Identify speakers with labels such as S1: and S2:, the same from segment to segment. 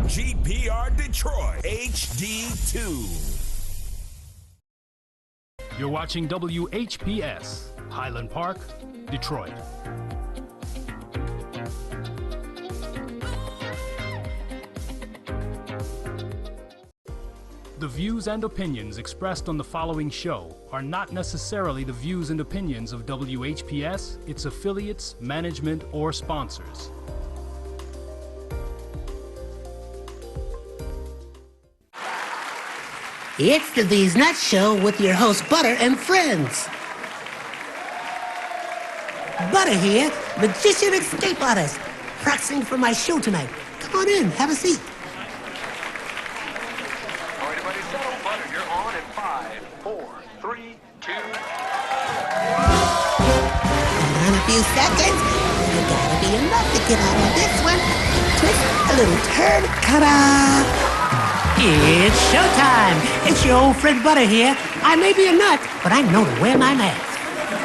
S1: GPR Detroit HD2.
S2: You're watching WHPS, Highland Park, Detroit. The views and opinions expressed on the following show are not necessarily the views and opinions of WHPS, its affiliates, management, or sponsors.
S3: It's the These Nuts Show with your host, Butter and friends. Butter here, magician escape artist, practicing for my show tonight. Come on in, have a seat.
S4: All right, everybody settle. Butter, you're on in 5, 4, 3, 2.
S3: In a few seconds, you gotta be enough to get out of this one. Twist a little turn, ta-da! It's showtime! It's your old friend Butter here. I may be a nut, but I know to wear my mask.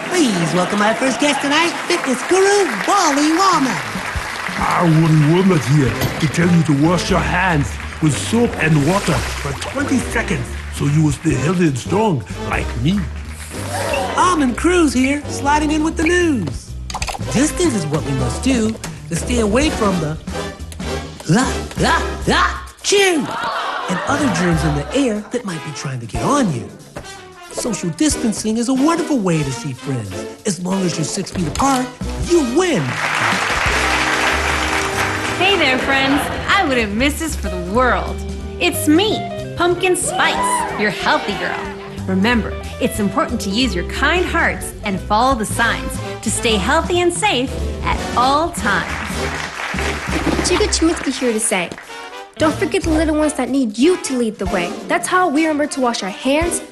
S3: Please welcome my first guest tonight, fitness guru, Wally Warmer.
S5: Wally Warmer here to tell you to wash your hands with soap and water for 20 seconds so you will stay healthy and strong like me.
S3: Almond Cruz here, sliding in with the news. Distance is what we must do to stay away from the chew and other germs in the air that might be trying to get on you. Social distancing is a wonderful way to see friends. As long as you're 6 feet apart, you win.
S6: Hey there, friends. I wouldn't miss this for the world. It's me, Pumpkin Spice, your healthy girl. Remember, it's important to use your kind hearts and follow the signs to stay healthy and safe at all times.
S7: Chica Chiminsky here to say, don't forget the little ones that need you to lead the way. That's how we remember to wash our hands,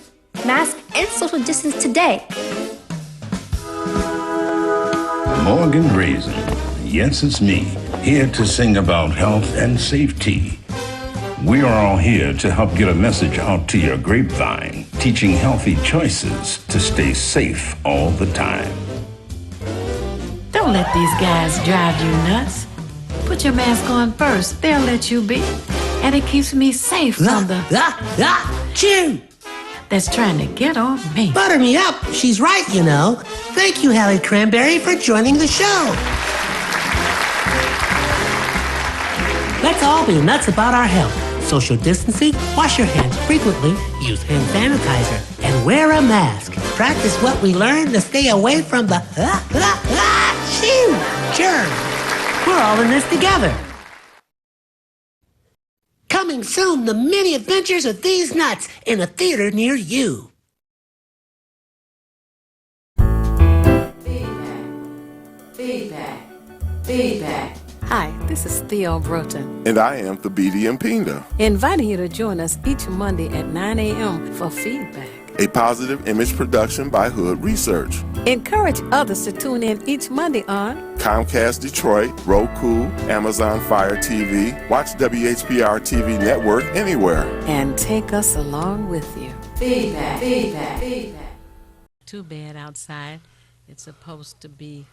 S7: mask, and social distance today.
S8: Morgan Raisin. Yes, it's me, here to sing about health and safety. We are all here to help get a message out to your grapevine, teaching healthy choices to stay safe all the time.
S9: Don't let these guys drive you nuts. Put your mask on first, they'll let you be. And it keeps me safe from the
S3: chew
S9: that's trying to get on me.
S3: Butter me up. She's right, you know. Thank you, Hallie Cranberry, for joining the show. Let's all be nuts about our health. Social distancing, wash your hands frequently, use hand sanitizer, and wear a mask. Practice what we learned to stay away from the germs. We're all in this together. Coming soon, the many adventures of these nuts in a theater near you.
S9: Feedback. Hi, this is Theo Broughton.
S10: And I am the BDM Pinda.
S9: Inviting you to join us each Monday at 9 a.m. for Feedback.
S10: A positive image production by Hood Research.
S9: Encourage others to tune in each Monday on
S10: Comcast Detroit, Roku, Amazon Fire TV, watch WHPR TV Network anywhere.
S9: And take us along with you. Feedback.
S11: Too bad outside. It's supposed to be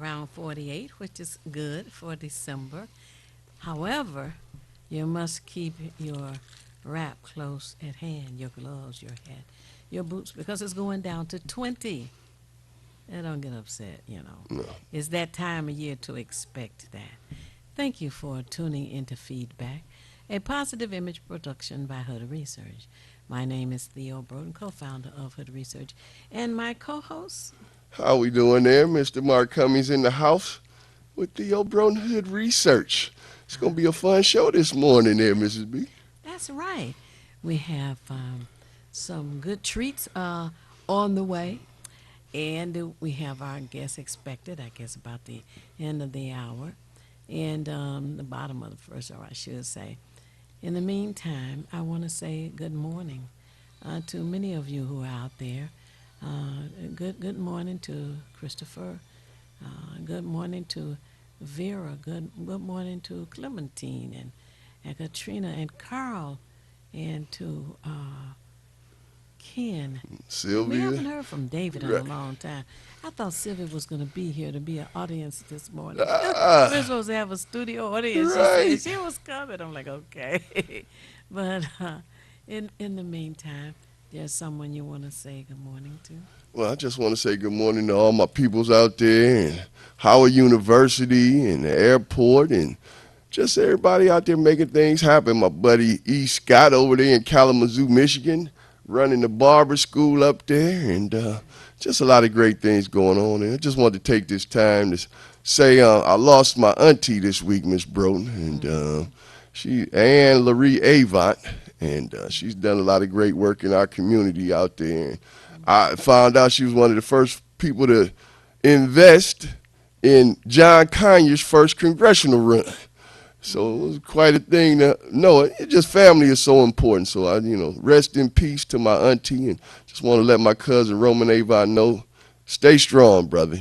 S11: around 48, which is good for December. However, you must keep your wrap close at hand, your gloves, your hat, your boots, because it's going down to 20. And don't get upset, you know.
S10: No.
S11: It's that time of year to expect that. Thank you for tuning into Feedback, a positive image production by Hood Research. My name is Theo Broughton, co-founder of Hood Research, and my co-host.
S12: How we doing there? Mr. Mark Cummings in the house with Theo Broughton Hood Research. It's going to be a fun show this morning there, Mrs. B.
S11: That's right. We have some good treats on the way, and we have our guests expected, I guess, about the end of the hour, and the bottom of the first hour, I should say. In the meantime, I want to say good morning to many of you who are out there. Good morning to Christopher. Good morning to Vera. Good morning to Clementine and Katrina and Carl, and to Ken.
S12: Sylvia.
S11: We haven't heard from David in
S12: Right.
S11: a long time. I thought Sylvia was going to be here to be an audience this morning. We're supposed to have a studio audience.
S12: Right.
S11: She said she was coming. I'm like, okay. But in the meantime, there's someone you want to say good morning to?
S12: Well, I just want to say good morning to all my peoples out there and Howard University and the airport and just everybody out there making things happen. My buddy E. Scott over there in Kalamazoo, Michigan, running the barber school up there, and just a lot of great things going on. And I just wanted to take this time to say I lost my auntie this week, Miss Broughton, and she Anne Larie Avant, and she's done a lot of great work in our community out there. And I found out she was one of the first people to invest in John Conyers' first congressional run. So it was quite a thing to know. It just family is so important. So I, rest in peace to my auntie, and just want to let my cousin Roman Avon know, stay strong, brother.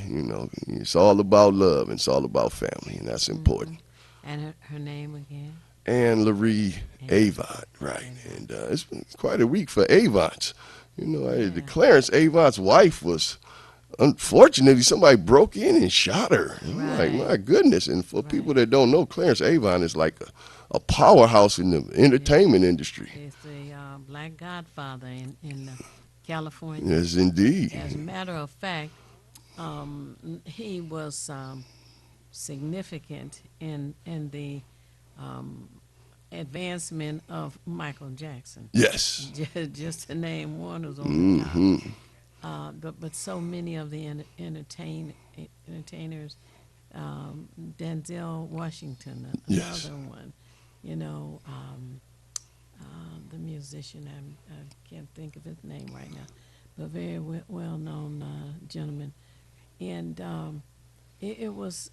S12: It's all about love and it's all about family, and that's important.
S11: And her name again?
S12: Anne Larie Avant, right? And it's been quite a week for Avants. The Clarence Avant's wife was. Unfortunately, somebody broke in and shot her. I'm like, my goodness. And for people that don't know, Clarence Avant is like a powerhouse in the entertainment industry.
S11: He's the black godfather in California.
S12: Yes, indeed.
S11: As a matter of fact, he was significant in the advancement of Michael Jackson.
S12: Yes.
S11: Just to name one who's on the top. But so many of the entertainers, Denzel Washington, another one, the musician, I can't think of his name right now, but very well-known gentleman. And it was,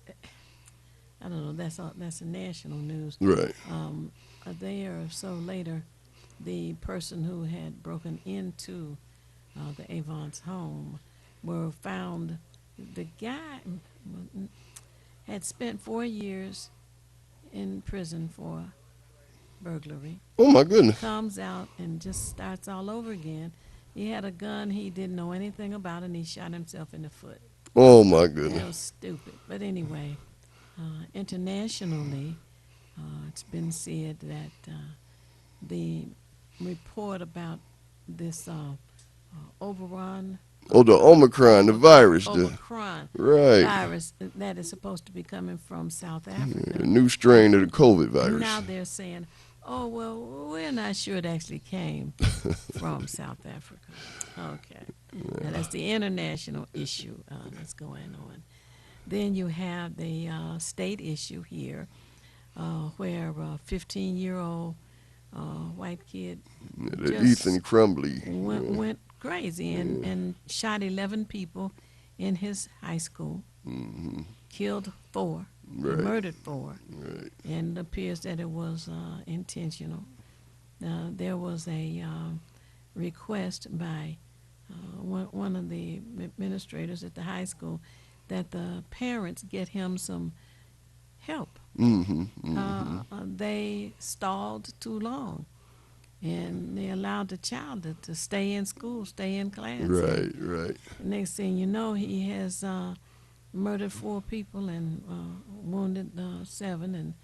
S11: I don't know, that's a national news.
S12: Right.
S11: A day or so later, the person who had broken into the Avant's home were found. The guy had spent 4 years in prison for burglary.
S12: Oh my goodness.
S11: Comes out and just starts all over again. He had a gun he didn't know anything about, and he shot himself in the foot.
S12: Oh my goodness.
S11: That was stupid. But anyway, internationally, it's been said that the report about this overrun.
S12: Oh, the Omicron, the virus.
S11: Omicron
S12: right.
S11: virus that is supposed to be coming from South Africa.
S12: The new strain of the COVID virus.
S11: Now they're saying, oh, well, we're not sure it actually came from South Africa. Okay. Now that's the international issue that's going on. Then you have the state issue here where a 15-year-old white kid
S12: Ethan Crumbly
S11: went crazy and shot 11 people in his high school, killed 4, murdered 4, and it appears that it was intentional. There was a request by one of the administrators at the high school that the parents get him some help. They stalled too long, and they allowed the child to stay in school, stay in class.
S12: Right.
S11: Next thing you know, he has murdered 4 people and wounded 7, and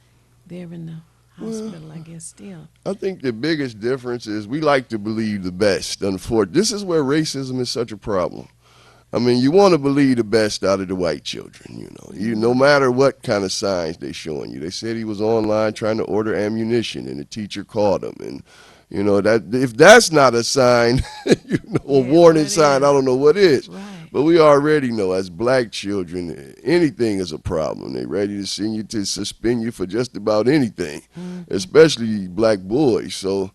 S11: they're in the hospital, I guess, still.
S12: I think the biggest difference is we like to believe the best. Unfortunately, this is where racism is such a problem. I mean, you want to believe the best out of the white children, no matter what kind of signs they're showing you. They said he was online trying to order ammunition, and the teacher called him. And, that if that's not a sign, a warning sign, I don't know what is.
S11: Right.
S12: But we already know as black children, anything is a problem. They're ready to send you to suspend you for just about anything, especially black boys. So,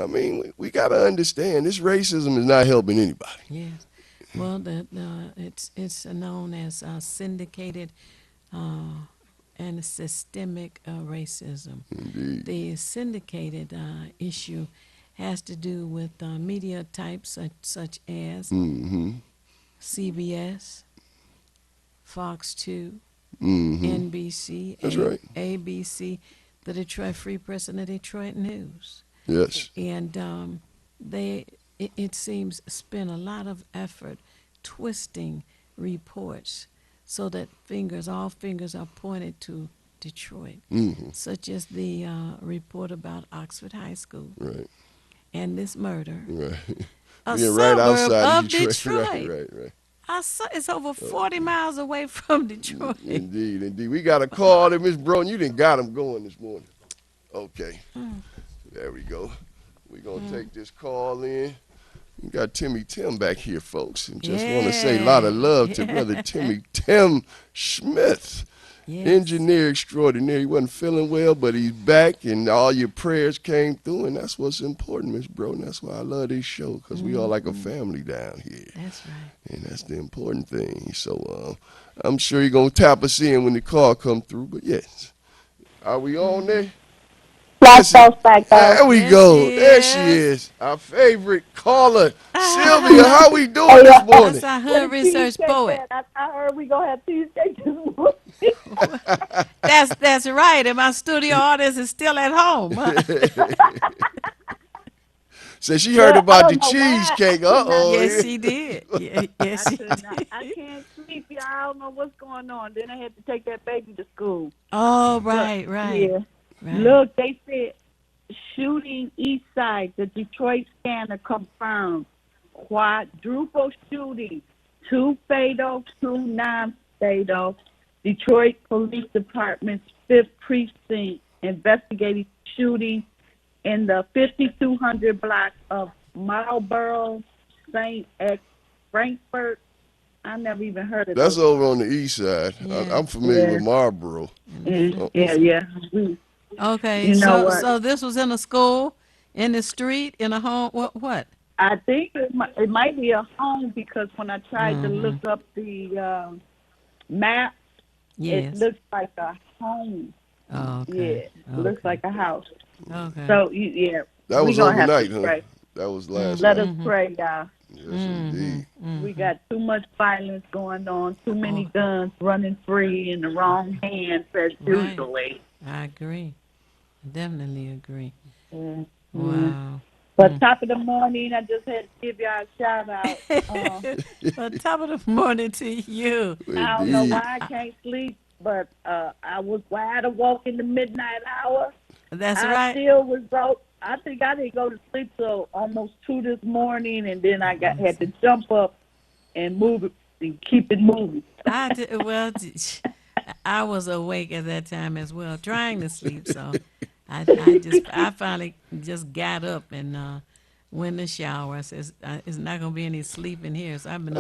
S12: I mean, we got to understand this racism is not helping anybody.
S11: Yes. Well, it's known as syndicated and systemic racism.
S12: Indeed.
S11: The syndicated issue has to do with media types such as CBS, Fox 2, NBC,
S12: That's right.
S11: ABC, the Detroit Free Press, and the Detroit News.
S12: Yes.
S11: And they it seems spend a lot of effort twisting reports so that all fingers are pointed to Detroit, such as the report about Oxford High School
S12: Right.
S11: and this murder.
S12: Right.
S11: A
S12: Being right
S11: suburb
S12: outside
S11: of
S12: Detroit.
S11: Detroit.
S12: Right.
S11: It's over 40 miles away from Detroit.
S12: Indeed. We got a call there, Miss Brown. You done got him going this morning. Okay. There we go. We're going to take this call in. We got Timmy Tim back here, folks. And just want to say a lot of love to Brother Timmy Tim Smith.
S11: Yes.
S12: Engineer extraordinaire. He wasn't feeling well, but he's back, and all your prayers came through, and that's what's important, Miss Bro. And that's why I love this show, because we all like a family down here.
S11: That's right.
S12: And that's the important thing. So I'm sure you're going to tap us in when the call come through. But yes, are we on there? There we go. There she is. Our favorite caller, Sylvia. How we doing this morning?
S11: That's our hood research poet.
S13: I heard we gonna have cheesecake this morning.
S11: That's right. And my studio audience is still at home.
S12: So she heard about the cheesecake.
S11: Yes, she did. Yes, she did.
S13: I can't sleep, y'all. I don't know what's going on. Then I had to take that baby to school.
S11: Oh, right.
S13: Yeah.
S11: Right.
S13: Look, they said shooting east side. The Detroit scanner confirmed quadruple shooting. 2 fatal, 2 non-fatal. Detroit Police Department's 5th precinct investigating shooting in the 5200 block of Marlboro, St. X, Frankfurt. I never even heard of
S12: That's
S13: those.
S12: over on the east side.
S11: Yeah.
S12: I'm familiar with Marlboro.
S13: Yeah.
S11: Okay,
S13: You know what?
S11: so this was in a school, in the street, in a home. What?
S13: I think it might be a home, because when I tried to look up the map,
S11: Yes.
S13: it looks like a home.
S11: Oh, okay.
S13: Yeah, it looks like a house.
S11: Okay.
S13: So,
S12: That was
S13: gonna have
S12: overnight,
S13: to
S12: huh?
S13: pray.
S12: That was last
S13: Let
S12: night.
S13: us pray, y'all.
S12: Yes, indeed.
S13: We got too much violence going on, too many guns running free in the wrong hands as usually.
S11: I agree. Definitely agree.
S13: Mhm.
S11: Wow.
S13: But top of the morning, I just had to give y'all a shout out.
S11: Well, top of the morning to you.
S13: I don't know why I can't sleep, but I was wide awake in the midnight hour.
S11: That's
S13: I
S11: right.
S13: still was broke. I think I didn't go to sleep till almost 2 this morning, and then I had to jump up and move it and keep it moving.
S11: I was awake at that time as well, trying to sleep. So I finally just got up and went in the shower. I said, "It's not gonna be any sleep in here." So I've been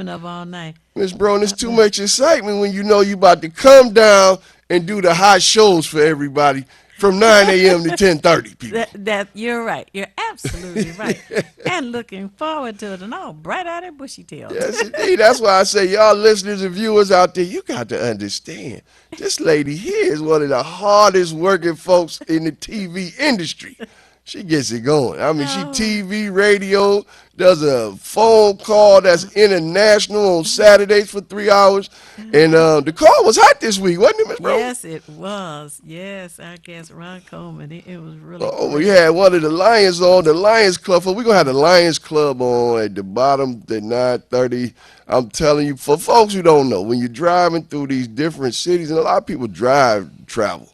S11: up all night.
S12: Miss Brown, it's too much excitement when you know you about to come down and do the hot shows for everybody from 9 a.m. to 10:30, people.
S11: That you're right. You're absolutely right. And looking forward to it. And all bright-eyed and bushy-tailed.
S12: Yes, indeed. That's why I say, y'all listeners and viewers out there, you got to understand. This lady here is one of the hardest working folks in the TV industry. She gets it going. I mean, she TV, radio, does a phone call that's international on Saturdays for 3 hours. And the call was hot this week, wasn't it, Miss Brown?
S11: Yes, it was. Yes, our guest Ron Coleman. It was really
S12: We had one of the Lions on, the Lions Club. We're going to have the Lions Club on at the bottom at 9:30. I'm telling you, for folks who don't know, when you're driving through these different cities, and a lot of people travel,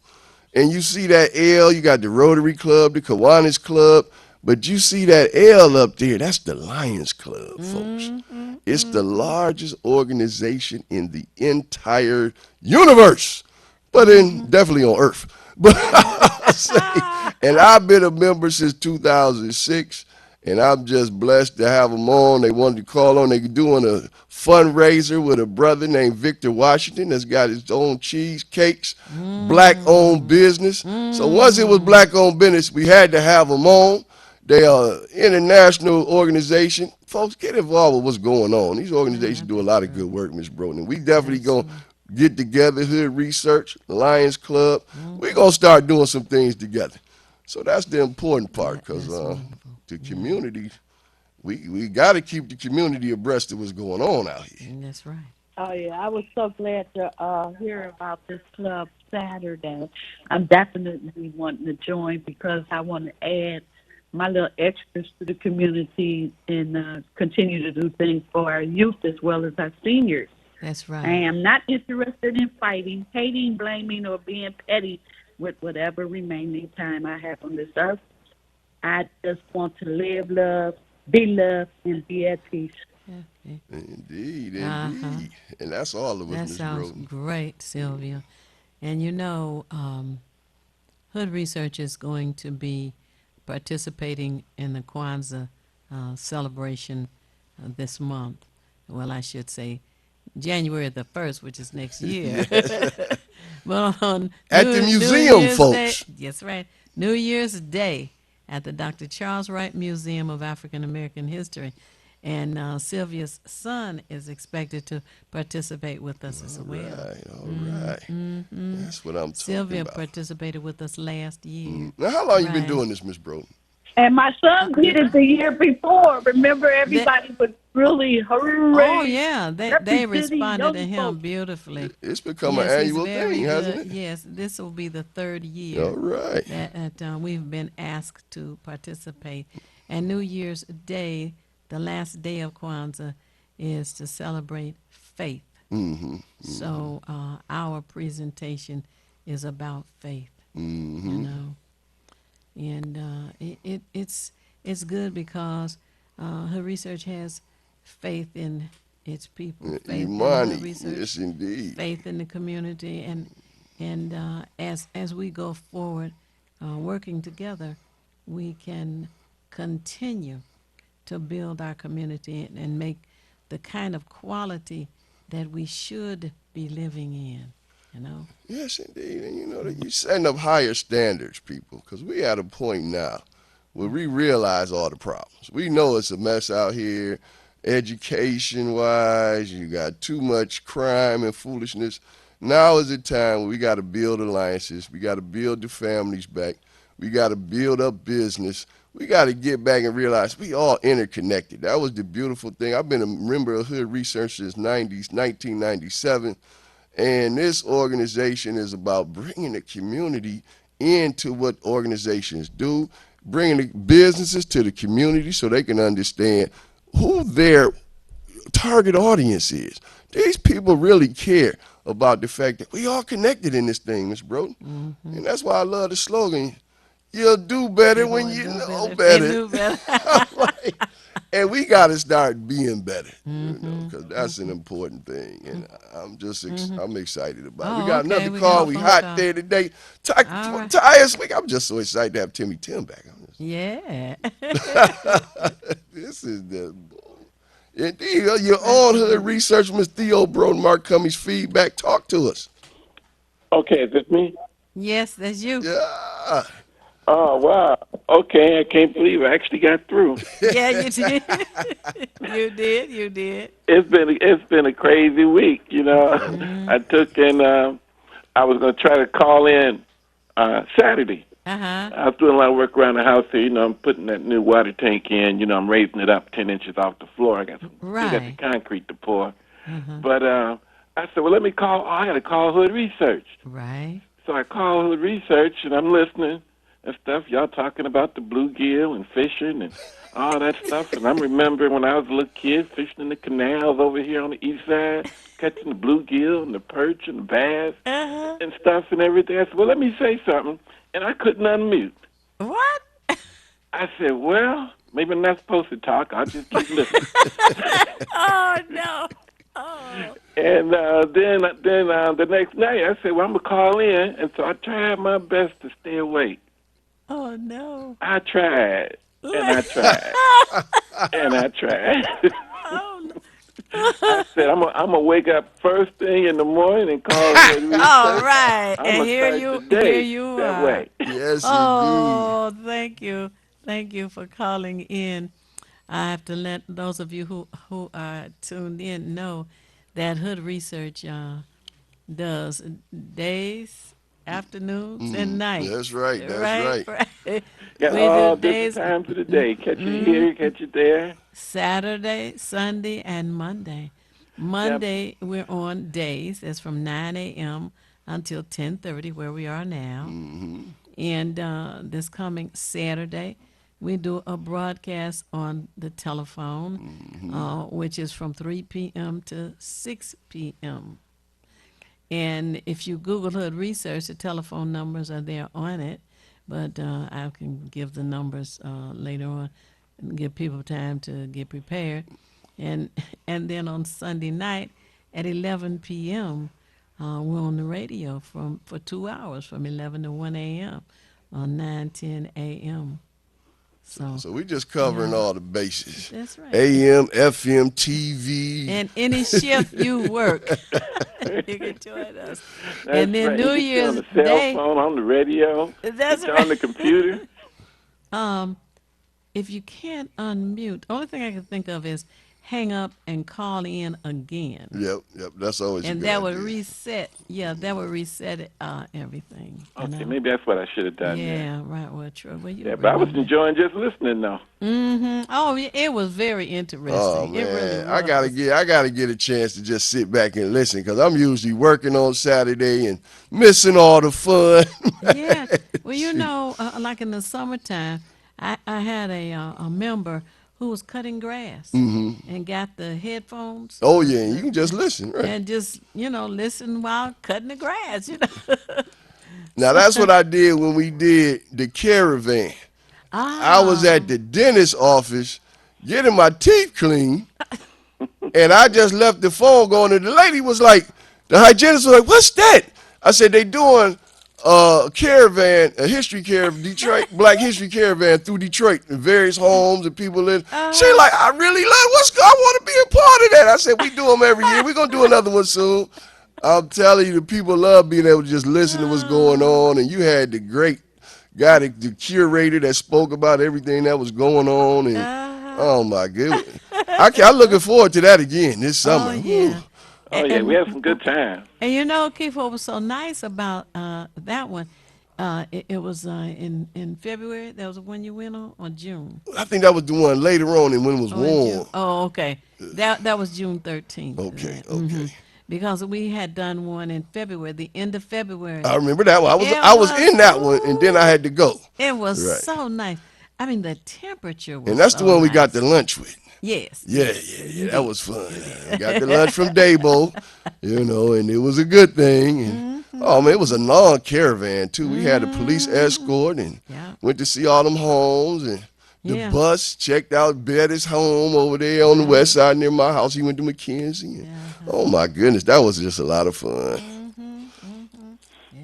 S12: and you see that L, you got the Rotary Club, the Kiwanis Club, but you see that L up there, that's the Lions Club, folks. It's the largest organization in the entire universe, but definitely on Earth. But and I've been a member since 2006, and I'm just blessed to have them on. They wanted to call on. They're doing a fundraiser with a brother named Victor Washington that's got his own cheesecakes, black-owned business. So once it was black-owned business, we had to have them on. They are an international organization. Folks, get involved with what's going on. These organizations do a lot of good work, Ms. Broden. We definitely going to get together, Hood Research, the Lions Club. We're going to start doing some things together. So that's the important part, because the community, we got to keep the community abreast of what's going on out here.
S11: That's right.
S13: Oh, yeah. I was so glad to hear about this club Saturday. I'm definitely wanting to join because I want to add my little extras to the community and continue to do things for our youth as well as our seniors.
S11: That's right.
S13: I am not interested in fighting, hating, blaming, or being petty with whatever remaining time I have on this earth. I just want to live, love, be loved, and be at peace.
S12: Indeed, indeed.
S11: Uh-huh.
S12: And that's all of us,
S11: That
S12: Miss
S11: sounds
S12: Roden.
S11: great, Sylvia. And you know, Hood Research is going to be participating in the Kwanzaa celebration this month. Well, I should say January the 1st, which is next year. Well, on
S12: at the museum,
S11: Year's
S12: folks.
S11: Day, yes, right. New Year's Day at the Dr. Charles Wright Museum of African American History. And Sylvia's son is expected to participate with us as well.
S12: All right.
S11: Mm-hmm.
S12: That's what I'm talking
S11: Sylvia
S12: about.
S11: participated with us last year.
S12: Now, how long you been doing this, Miss Broden?
S13: And my son did it the year before. Remember, everybody was really hooray.
S11: Oh, yeah. They responded to him beautifully.
S12: It's become
S11: yes,
S12: an
S11: he's
S12: annual
S11: very
S12: thing,
S11: good.
S12: hasn't it?
S11: Yes, this will be the third year.
S12: All right.
S11: That we've been asked to participate. And New Year's Day, the last day of Kwanzaa, is to celebrate faith.
S12: Mm-hmm.
S11: So our presentation is about faith,
S12: Mm-hmm.
S11: you know. And it's good because her research has faith in its people, faith in her research,
S12: yes, indeed.
S11: faith in the community, and as we go forward, working together, we can continue to build our community and make the kind of quality that we should be living in, you know?
S12: Yes, indeed. And you know, you're setting up higher standards, people, because we at a point now where we realize all the problems. We know it's a mess out here, education-wise. You got too much crime and foolishness. Now is the time where we got to build alliances. We got to build the families back. We got to build up business. We got to get back and realize we all interconnected. That was the beautiful thing. I've been a member of Hood Research since 1997, and this organization is about bringing the community into what organizations do, bringing the businesses to the community so they can understand who their target audience is. These people really care about the fact that we all connected in this thing, Ms. Broden.
S11: Mm-hmm.
S12: And that's why I love the slogan, you'll do better when you know better. And we got to start being better, you know, because that's an important thing. And I'm just I'm excited about it. We got another call. We hot there today. Tyus, I'm just so excited to have Timmy Tim back.
S11: Yeah.
S12: This is the... Indeed, your own Hood Research, Ms. Theo Broden, Mark Cummings, feedback. Talk to us.
S14: Okay, is it me?
S11: Yes, that's you.
S12: Yeah.
S14: Oh, wow. Okay, I can't believe I actually got through.
S11: Yeah, you did. You did.
S14: It's been a crazy week, you know. I took and I was going to try to call in Saturday.
S11: Uh-huh.
S14: I was doing a lot of work around the house here. You know, I'm putting that new water tank in. You know, I'm raising it up 10 inches off the floor. I got the concrete to pour.
S11: Uh-huh.
S14: But I said, well, let me call. Oh, I got to call Hood Research.
S11: Right.
S14: So I call Hood Research, and I'm listening and stuff. Y'all talking about the bluegill and fishing and all that stuff. And I'm remembering when I was a little kid fishing in the canals over here on the east side, catching the bluegill and the perch and the bass and stuff and everything. I said, well, let me say something. And I couldn't unmute.
S11: What?
S14: I said, well, maybe I'm not supposed to talk. I'll just keep listening.
S11: Oh, no. Oh.
S14: And then the next night, I said, well, I'm going to call in. And so I tried my best to stay awake.
S11: Oh, no.
S14: I tried. And I tried. And I tried.
S11: Oh, no.
S14: I said, I'm gonna wake up first thing in the morning and call Hood Research.
S11: All right.
S14: I'm
S11: And
S14: here
S11: you
S14: that
S11: are.
S14: way.
S12: Yes,
S11: oh, thank you. Thank you for calling in. I have to let those of you who are tuned in know that Hood Research does days, afternoons, and nights.
S12: That's right. That's
S14: right. Got all different times of the day. Catch it here, catch it there.
S11: Saturday, Sunday, and Monday. Monday, we're on days. That's from 9 a.m. until 10:30, where we are now.
S12: Mm-hmm.
S11: And this coming Saturday, we do a broadcast on the telephone, which is from 3 p.m. to 6 p.m. And if you Google Hood Research, the telephone numbers are there on it. But I can give the numbers later on and give people time to get prepared. And then on Sunday night at 11 p.m., we're on the radio for 2 hours, from 11 to 1 a.m. on 9:10 a.m.
S12: So we just covering all the bases.
S11: That's right.
S12: AM, FM, TV.
S11: And any shift you work, you can join us.
S14: That's
S11: and then
S14: right.
S11: New
S14: You
S11: Year's
S14: on the cell
S11: Day.
S14: phone, on the radio,
S11: That's
S14: on
S11: right.
S14: the computer.
S11: If you can't unmute, the only thing I can think of is hang up and call in again.
S12: Yep. That's always a
S11: And
S12: good
S11: that would
S12: idea.
S11: reset. Yeah, that would reset it, everything.
S14: Okay, maybe that's what I should have done.
S11: Yeah, right. Well, Troy, well, you
S14: Yeah, but I was enjoying just listening though.
S11: Oh, yeah, it was very interesting.
S12: Oh man,
S11: It really was.
S12: I gotta get a chance to just sit back and listen, because I'm usually working on Saturday and missing all the fun.
S11: Yeah. Well, you know, like in the summertime, I had a member who was cutting grass and got the headphones.
S12: Oh yeah, you can just listen, right?
S11: And just, listen while cutting the grass.
S12: Now that's what I did when we did the caravan. I was at the dentist's office getting my teeth cleaned, and I just left the phone going, and the lady was like, the hygienist was like, "What's that?" I said, "They doing a caravan, a history caravan, Detroit, Black History Caravan through Detroit, in various homes and people in." She like, "I really like I want to be a part of that." I said, "We do them every year. We're gonna do another one soon." I'm telling you, the people love being able to just listen to what's going on, and you had the great guy, the curator that spoke about everything that was going on, and oh my goodness, I'm looking forward to that again this summer.
S11: Oh, yeah.
S12: Whew.
S14: Oh yeah, we had some good time.
S11: And Keith, what was so nice about that one, it was in February. That was the one you went on, or June?
S12: I think that was the one later on, and when it was warm.
S11: June. Oh, okay. That was June 13th.
S12: Okay.
S11: Because we had done one in February, the end of February.
S12: I remember that one. I was in that one, and then I had to go.
S11: It was
S12: Right.
S11: so nice. I mean, the temperature was
S12: And that's
S11: so
S12: the one we
S11: nice.
S12: got the lunch with.
S11: Yes.
S12: Yeah. That was fun. We got the lunch from Dabo, and it was a good thing. And, oh, man, it was a long caravan, too. We had a police escort and went to see all them homes. And the bus checked out Betty's home over there on the west side near my house. He went to McKenzie. And, oh, my goodness, that was just a lot of fun.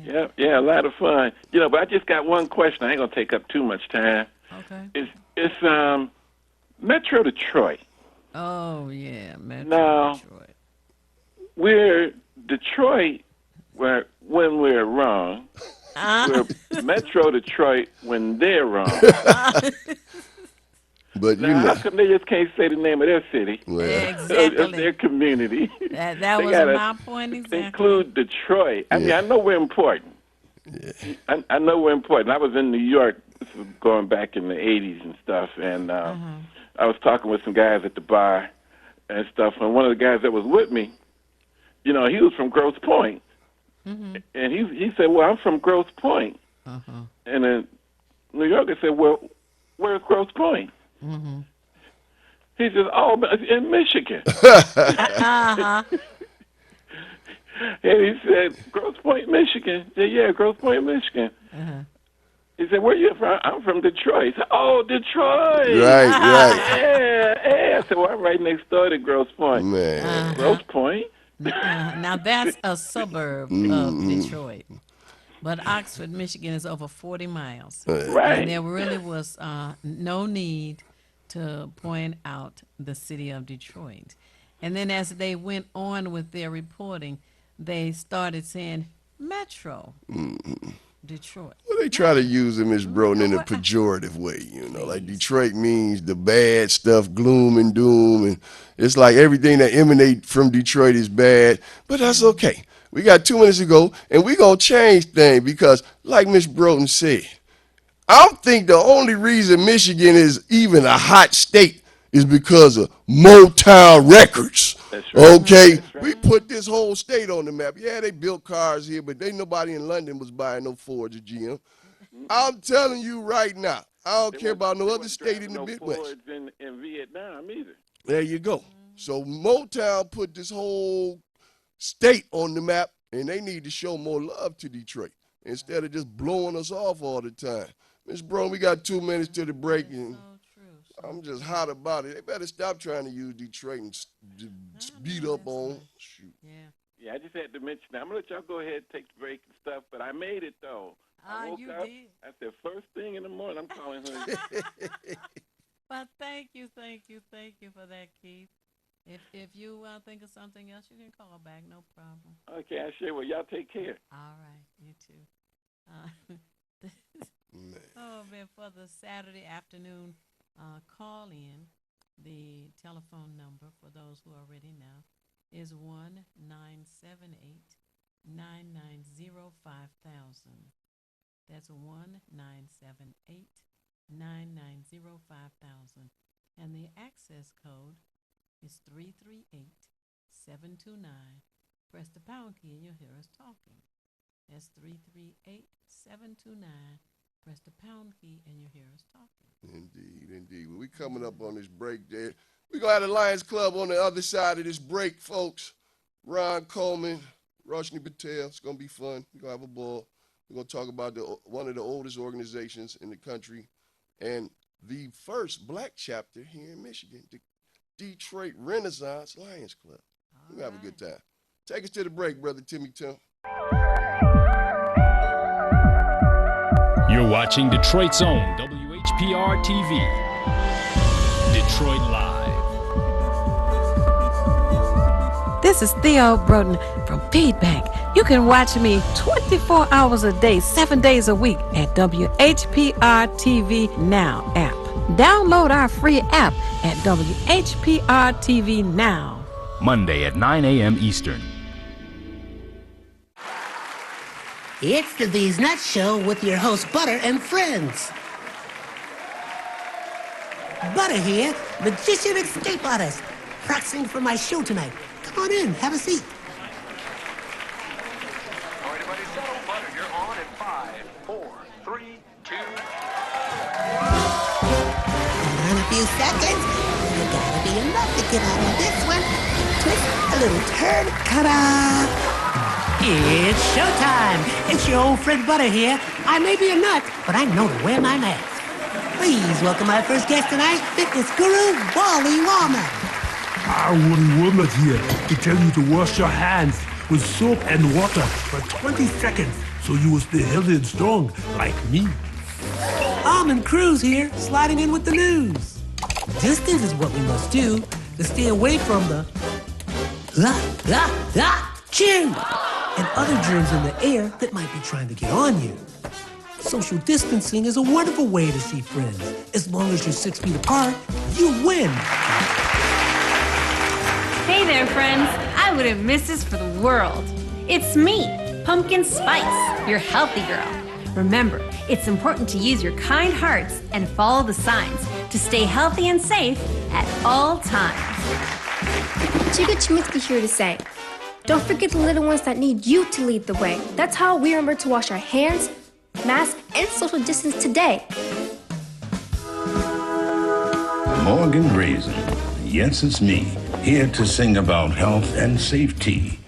S14: Yeah, a lot of fun. But I just got one question. I ain't gonna take up too much time.
S11: Okay.
S14: It's Metro Detroit.
S11: Oh yeah, Metro
S14: Now,
S11: Detroit.
S14: We're Detroit when we're wrong. We're Metro Detroit when they're wrong.
S12: But
S14: now, how come they just can't say the name of their city?
S11: Exactly.
S14: Of their community.
S11: That
S14: They
S11: was
S14: gotta
S11: my point exactly.
S14: Include Detroit. I mean, I know we're important. Yeah. I know we're important. I was in New York going back in the 80s and stuff, and I was talking with some guys at the bar and stuff, and one of the guys that was with me, he was from Grosse Pointe. And he said, "Well, I'm from Grosse Pointe." And then New Yorker said, "Well, where's Grosse Pointe?" He says, "Oh, in Michigan." And he said, "Grosse Pointe, Michigan." I said, "Yeah, Grosse Pointe, Michigan." He said, "Where you from?" "I'm from Detroit." He said, "Oh, Detroit."
S12: Right.
S14: Yeah. I said, "Well, I'm right next door to Grosse Pointe."
S12: Man.
S14: Grosse Pointe?
S11: Now that's a suburb of Detroit. But Oxford, Michigan is over 40 miles.
S14: Right.
S11: And there really was no need to point out the city of Detroit. And then as they went on with their reporting, they started saying Metro Detroit.
S12: Well, they try to use it, Miss Broden, in a pejorative way, like Detroit means the bad stuff, gloom and doom, and it's like everything that emanates from Detroit is bad, but that's okay. We got 2 minutes to go, and we're going to change things because, like Miss Broden said, I think the only reason Michigan is even a hot state is because of Motown Records.
S14: That's right.
S12: Okay?
S14: That's right.
S12: We put this whole state on the map. Yeah, they built cars here, but nobody in London was buying no Fords or GM. I'm telling you right now, I don't care about no other state in the
S14: no
S12: Midwest.
S14: Fords in Vietnam either.
S12: There you go. So Motown put this whole state on the map, and they need to show more love to Detroit instead of just blowing us off all the time. Ms. Brown, we got 2 minutes to the break, and I'm just hot about it. They better stop trying to use Detroit and beat up on. Shoot.
S14: Yeah, I just had to mention that. I'm going to let y'all go ahead and take the break and stuff, but I made it, though. I woke up.
S11: Did.
S14: I said, first thing in the morning, I'm calling her.
S11: But thank you for that, Keith. If you think of something else, you can call back, no problem.
S14: Okay, I sure will. Y'all take care.
S11: All right, you too. Man, for the Saturday afternoon call in, the telephone number for those who already know is 1-978-990-5000. That's 1-978-990-5000. And the access code is 338-729. Press the pound key and you'll hear us talking. That's 338-729. Press the pound key and you'll hear us talking.
S12: Indeed. Well, we coming up on this break there. We're going to have the Lions Club on the other side of this break, folks. Ron Coleman, Roshni Patel. It's going to be fun. We're going to have a ball. We're going to talk about one of the oldest organizations in the country and the first black chapter here in Michigan, the Detroit Renaissance Lions Club. We're going to have a good time. Take us to the break, Brother Timmy Tim.
S2: You're watching Detroit's own WHPR TV. Detroit Live.
S9: This is Theo Broden from Feedback. You can watch me 24 hours a day, 7 days a week at WHPR TV Now app. Download our free app at WHPR TV Now.
S2: Monday at 9 a.m. Eastern.
S3: It's the These Nuts Show with your host, Butter and friends. Butter here, magician escape artist, practicing for my show tonight. Come on in, have a seat.
S4: All right, everybody settle. Butter, you're on in 5, 4, 3, 2.
S3: Hold on a few seconds. You gotta be enough to get out of this one. Twist a little turn. Ta-da! It's showtime. It's your old friend Butter here. I may be a nut, but I know to wear my mask. Please welcome my first guest tonight, fitness guru, Wally Wallman.
S5: Wally Wallman here to tell you to wash your hands with soap and water for 20 seconds so you will stay healthy and strong like me.
S3: Almond Cruz here, sliding in with the news. Distance is what we must do to stay away from the chew and other germs in the air that might be trying to get on you. Social distancing is a wonderful way to see friends. As long as you're 6 feet apart, you win.
S6: Hey there, friends. I wouldn't miss this for the world. It's me, Pumpkin Spice, your healthy girl. Remember, it's important to use your kind hearts and follow the signs to stay healthy and safe at all times.
S7: Chica Chiminsky here to say, don't forget the little ones that need you to lead the way. That's how we remember to wash our hands, mask, and social distance today.
S8: Morgan Raisin. Yes, it's me, here to sing about health and safety.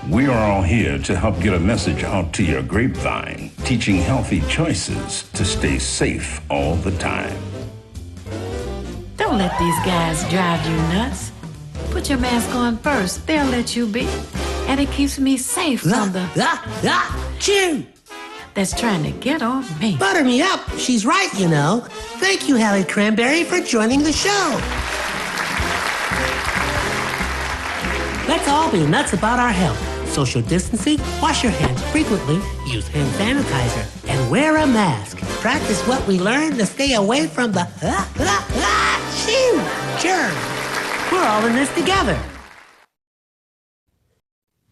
S8: We are all here to help get a message out to your grapevine, teaching healthy choices to stay safe all the time.
S9: Don't let these guys drive you nuts. Put your mask on first, they'll let you be. And it keeps me safe from the
S3: chew
S9: that's trying to get on me.
S3: Butter me up. She's right, you know. Thank you, Hallie Cranberry, for joining the show. Let's all be nuts about our health. Social distancing, wash your hands frequently, use hand sanitizer, and wear a mask. Practice what we learned to stay away from the chew germs. We're all in this together.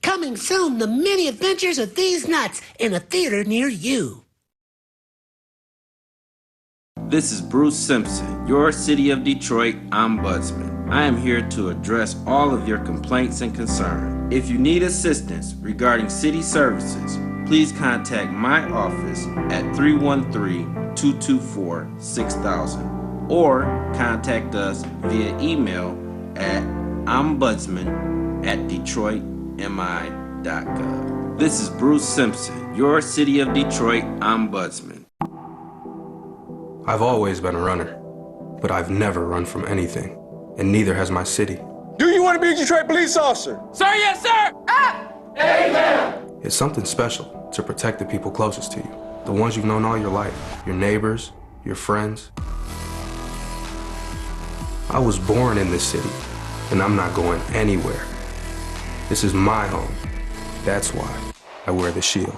S3: Coming soon, the many adventures of these nuts in a theater near you.
S15: This is Bruce Simpson, your City of Detroit Ombudsman. I am here to address all of your complaints and concerns. If you need assistance regarding city services, please contact my office at 313-224-6000 or contact us via email at ombudsman@detroitmi.gov. This is Bruce Simpson, your City of Detroit Ombudsman.
S16: I've always been a runner, but I've never run from anything, and neither has my city.
S17: Do you want to be a Detroit police officer?
S18: Sir, yes, sir! Amen!
S16: It's something special to protect the people closest to you, the ones you've known all your life, your neighbors, your friends. I was born in this city, and I'm not going anywhere. This is my home. That's why I wear the shield.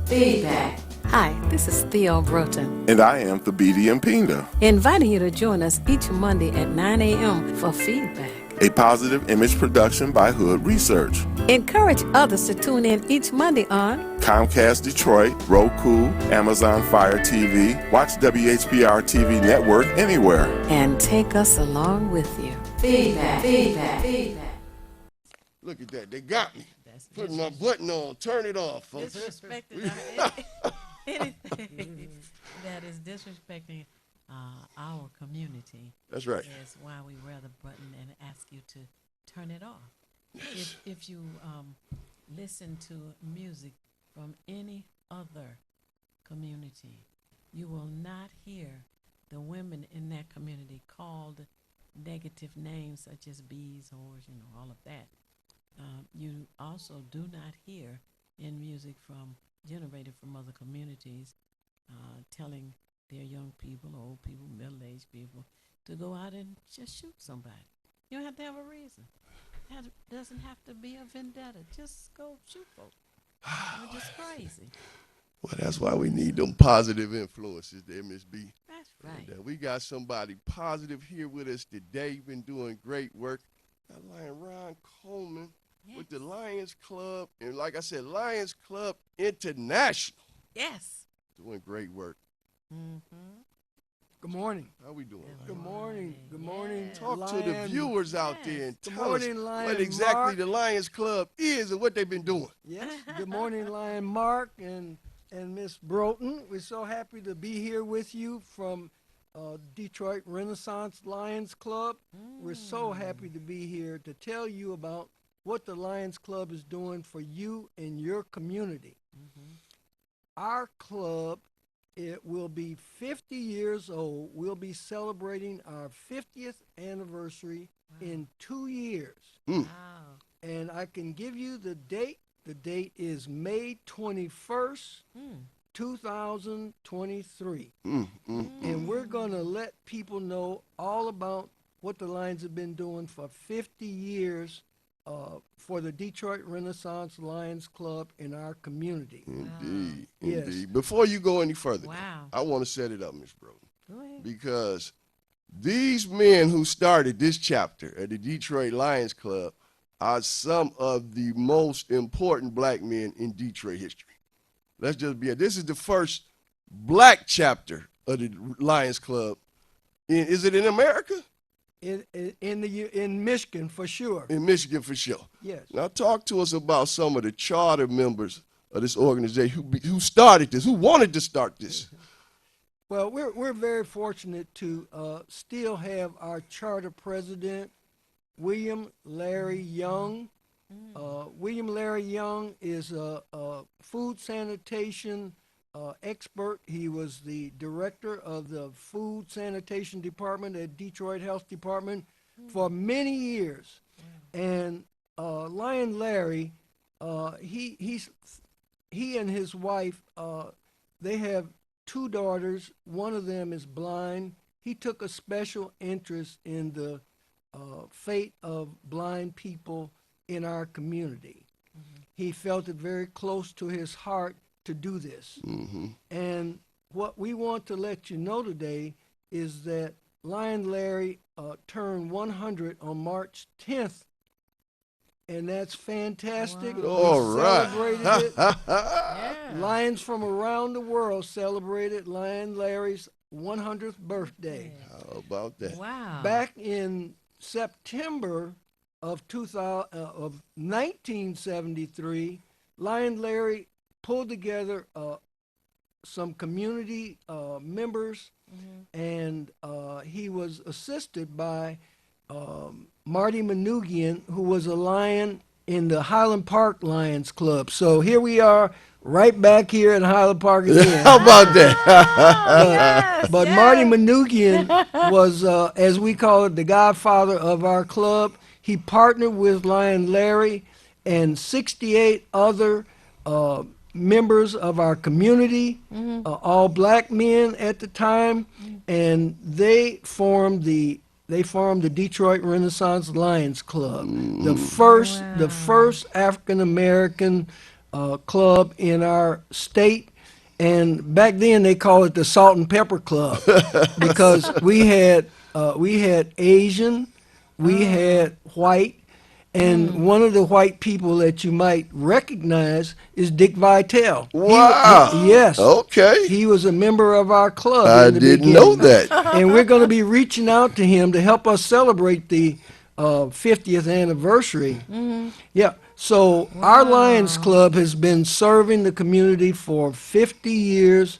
S9: Feedback. Hi, this is Theo Broughton,
S10: And I am Thabiti Mpinga,
S9: inviting you to join us each Monday at 9 a.m. for Feedback.
S10: a positive image production by Hood Research.
S9: Encourage others to tune in each Monday on
S10: Comcast Detroit, Roku, Amazon Fire TV, watch WHPR TV Network anywhere.
S9: and take us along with you. Feedback.
S12: Look at that. They got me. Putting my button on. Turn it off, folks.
S11: Disrespecting anything that is disrespecting our community.
S12: That's right.
S11: Is why we wear the button and ask you to turn it off. If you listen to music from any other community, you will not hear the women in that community called negative names such as bees, whores, all of that. You also do not hear in music generated from other communities telling their young people, old people, middle-aged people to go out and just shoot somebody. You don't have to have a reason. It doesn't have to be a vendetta. Just go shoot folks. You're just crazy.
S12: Well, that's why we need them positive influences there, Miss B.
S11: That's right.
S12: And, we got somebody positive here with us today. You've been doing great work. Got Lion Ron Coleman with the Lions Club. And like I said, Lions Club International.
S11: Yes.
S12: Doing great work.
S11: Mm-hmm.
S19: Good morning.
S12: How we doing?
S19: Good morning. Good morning.
S12: Talk to the viewers out there and
S19: Good
S12: tell
S19: morning,
S12: us
S19: Lion
S12: what exactly
S19: Mark.
S12: the Lions Club is and what they've been doing.
S19: Yes. Good morning, Lion Mark and Miss Broughton. We're so happy to be here with you from Detroit Renaissance Lions Club. We're so happy to be here to tell you about what the Lions Club is doing for you and your community. Our club, it will be 50 years old. We'll be celebrating our 50th anniversary in 2 years. And I can give you the date. The date is May 21st, 2023. And we're going to let people know all about what the Lions have been doing for 50 years for the Detroit Renaissance Lions Club in our community.
S12: Indeed.
S19: Yes.
S12: Indeed. Before you go any further,
S11: Wow.
S12: I want to set it up, Miss Broughton.
S11: Go ahead.
S12: Because these men who started this chapter at the Detroit Lions Club are some of the most important black men in Detroit history. Let's just be this is the first black chapter of the Lions Club. Is it in America?
S19: In Michigan, for sure.
S12: In Michigan, for sure.
S19: Yes.
S12: Now, talk to us about some of the charter members of this organization who started this, who wanted to start this.
S19: Well, we're very fortunate to still have our charter president, William Larry Young. William Larry Young is a food sanitation expert. He was the director of the food sanitation department at Detroit Health Department for many years. And Lion Larry, he and his wife, they have 2 daughters. One of them is blind. He took a special interest in the fate of blind people in our community. He felt it very close to his heart to do this. And what we want to let you know today is that Lion Larry turned 100 on March 10th, and that's fantastic.
S12: Wow. All right.
S19: Celebrated it. Lions from around the world celebrated Lion Larry's 100th birthday.
S12: How about that?
S11: Wow.
S19: Back in September of 1973, Lion Larry pulled together some community members, and he was assisted by Marty Manoogian, who was a Lion in the Highland Park Lions Club. So here we are, right back here in Highland Park again.
S12: How about that?
S19: But Marty Manoogian was, as we call it, the godfather of our club. He partnered with Lion Larry and 68 other members of our community, all black men at the time, and they formed the Detroit Renaissance Lions Club, the first African American club in our state. And back then they called it the Salt and Pepper Club because we had Asian, we had white, and one of the white people that you might recognize is Dick Vitale.
S12: Wow.
S19: Yes.
S12: Okay.
S19: He was a member of our club.
S12: I
S19: in the
S12: didn't know
S19: beginning.
S12: that.
S19: And we're going to be reaching out to him to help us celebrate the 50th anniversary. Yeah. So our Lions Club has been serving the community for 50 years,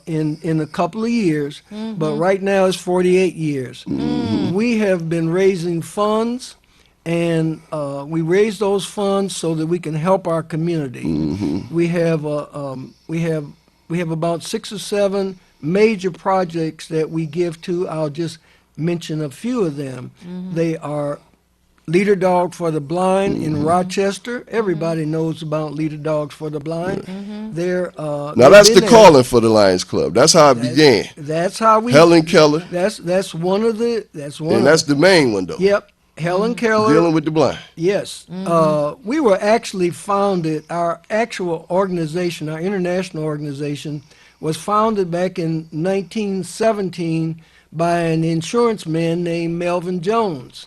S19: in a couple of years, but right now it's 48 years. We have been raising funds, and we raise those funds so that we can help our community. We have about 6 or 7 major projects that we give to. I'll just mention a few of them. They are Leader Dog for the Blind in Rochester. Everybody knows about Leader Dogs for the Blind. They're
S12: now that's the calling for the Lions Club. That's how it began.
S19: That's how we.
S12: Helen Keller.
S19: That's one of the.
S12: And that's the main one though.
S19: Yep. Helen Keller.
S12: Dealing with the blind.
S19: Yes. We were actually founded, our actual organization, our international organization, was founded back in 1917 by an insurance man named Melvin Jones.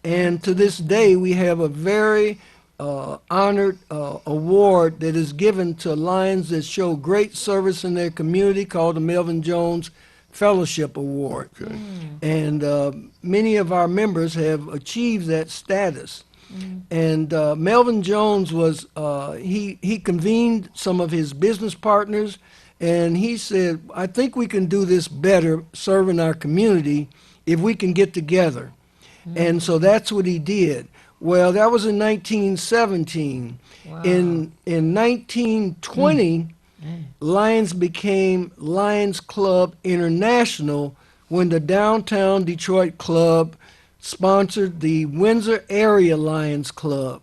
S19: And to this day, we have a very honored award that is given to Lions that show great service in their community called the Melvin Jones Fellowship Award.
S12: Okay.
S19: And many of our members have achieved that status. And Melvin Jones was, he convened some of his business partners, and he said, I think we can do this better serving our community if we can get together. And so that's what he did. Well, that was in 1917. In 1920, Lions became Lions Club International when the Downtown Detroit Club sponsored the Windsor Area Lions Club.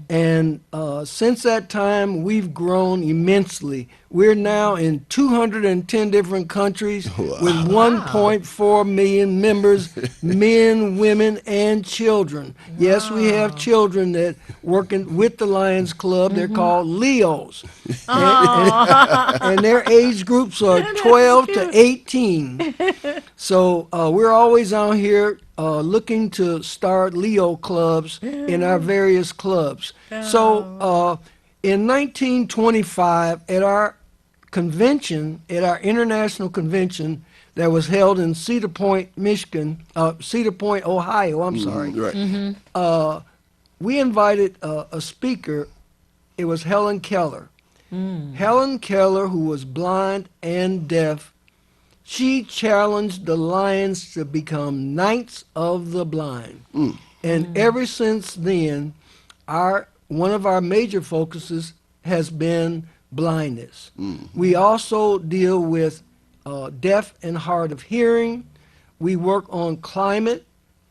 S19: And since that time, we've grown immensely. We're now in 210 different countries with 1.4 million members, men, women, and children. Yes, we have children that working with the Lions Club. They're called Leos. And their age groups are 12 to 18. So we're always out here looking to start Leo clubs in our various clubs. So in 1925, at our convention, at our international convention that was held in Cedar Point, Michigan, Cedar Point, Ohio, I'm sorry.
S12: Right.
S19: We invited a speaker. It was Helen Keller. Helen Keller, who was blind and deaf, she challenged the Lions to become Knights of the Blind. And ever since then, one of our major focuses has been blindness. We also deal with deaf and hard of hearing. We work on climate.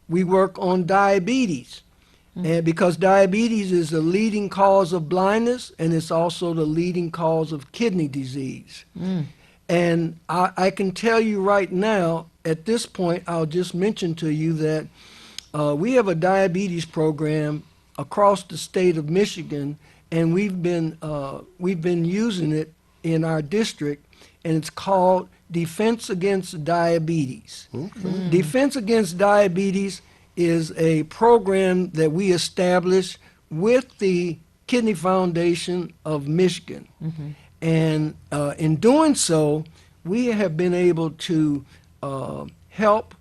S19: We work on diabetes. And because diabetes is the leading cause of blindness, and it's also the leading cause of kidney disease. And I can tell you right now, at this point, I'll just mention to you that we have a diabetes program across the state of Michigan, and we've been using it in our district, and it's called Defense Against Diabetes. Defense Against Diabetes is a program that we established with the Kidney Foundation of Michigan. And in doing so, we have been able to help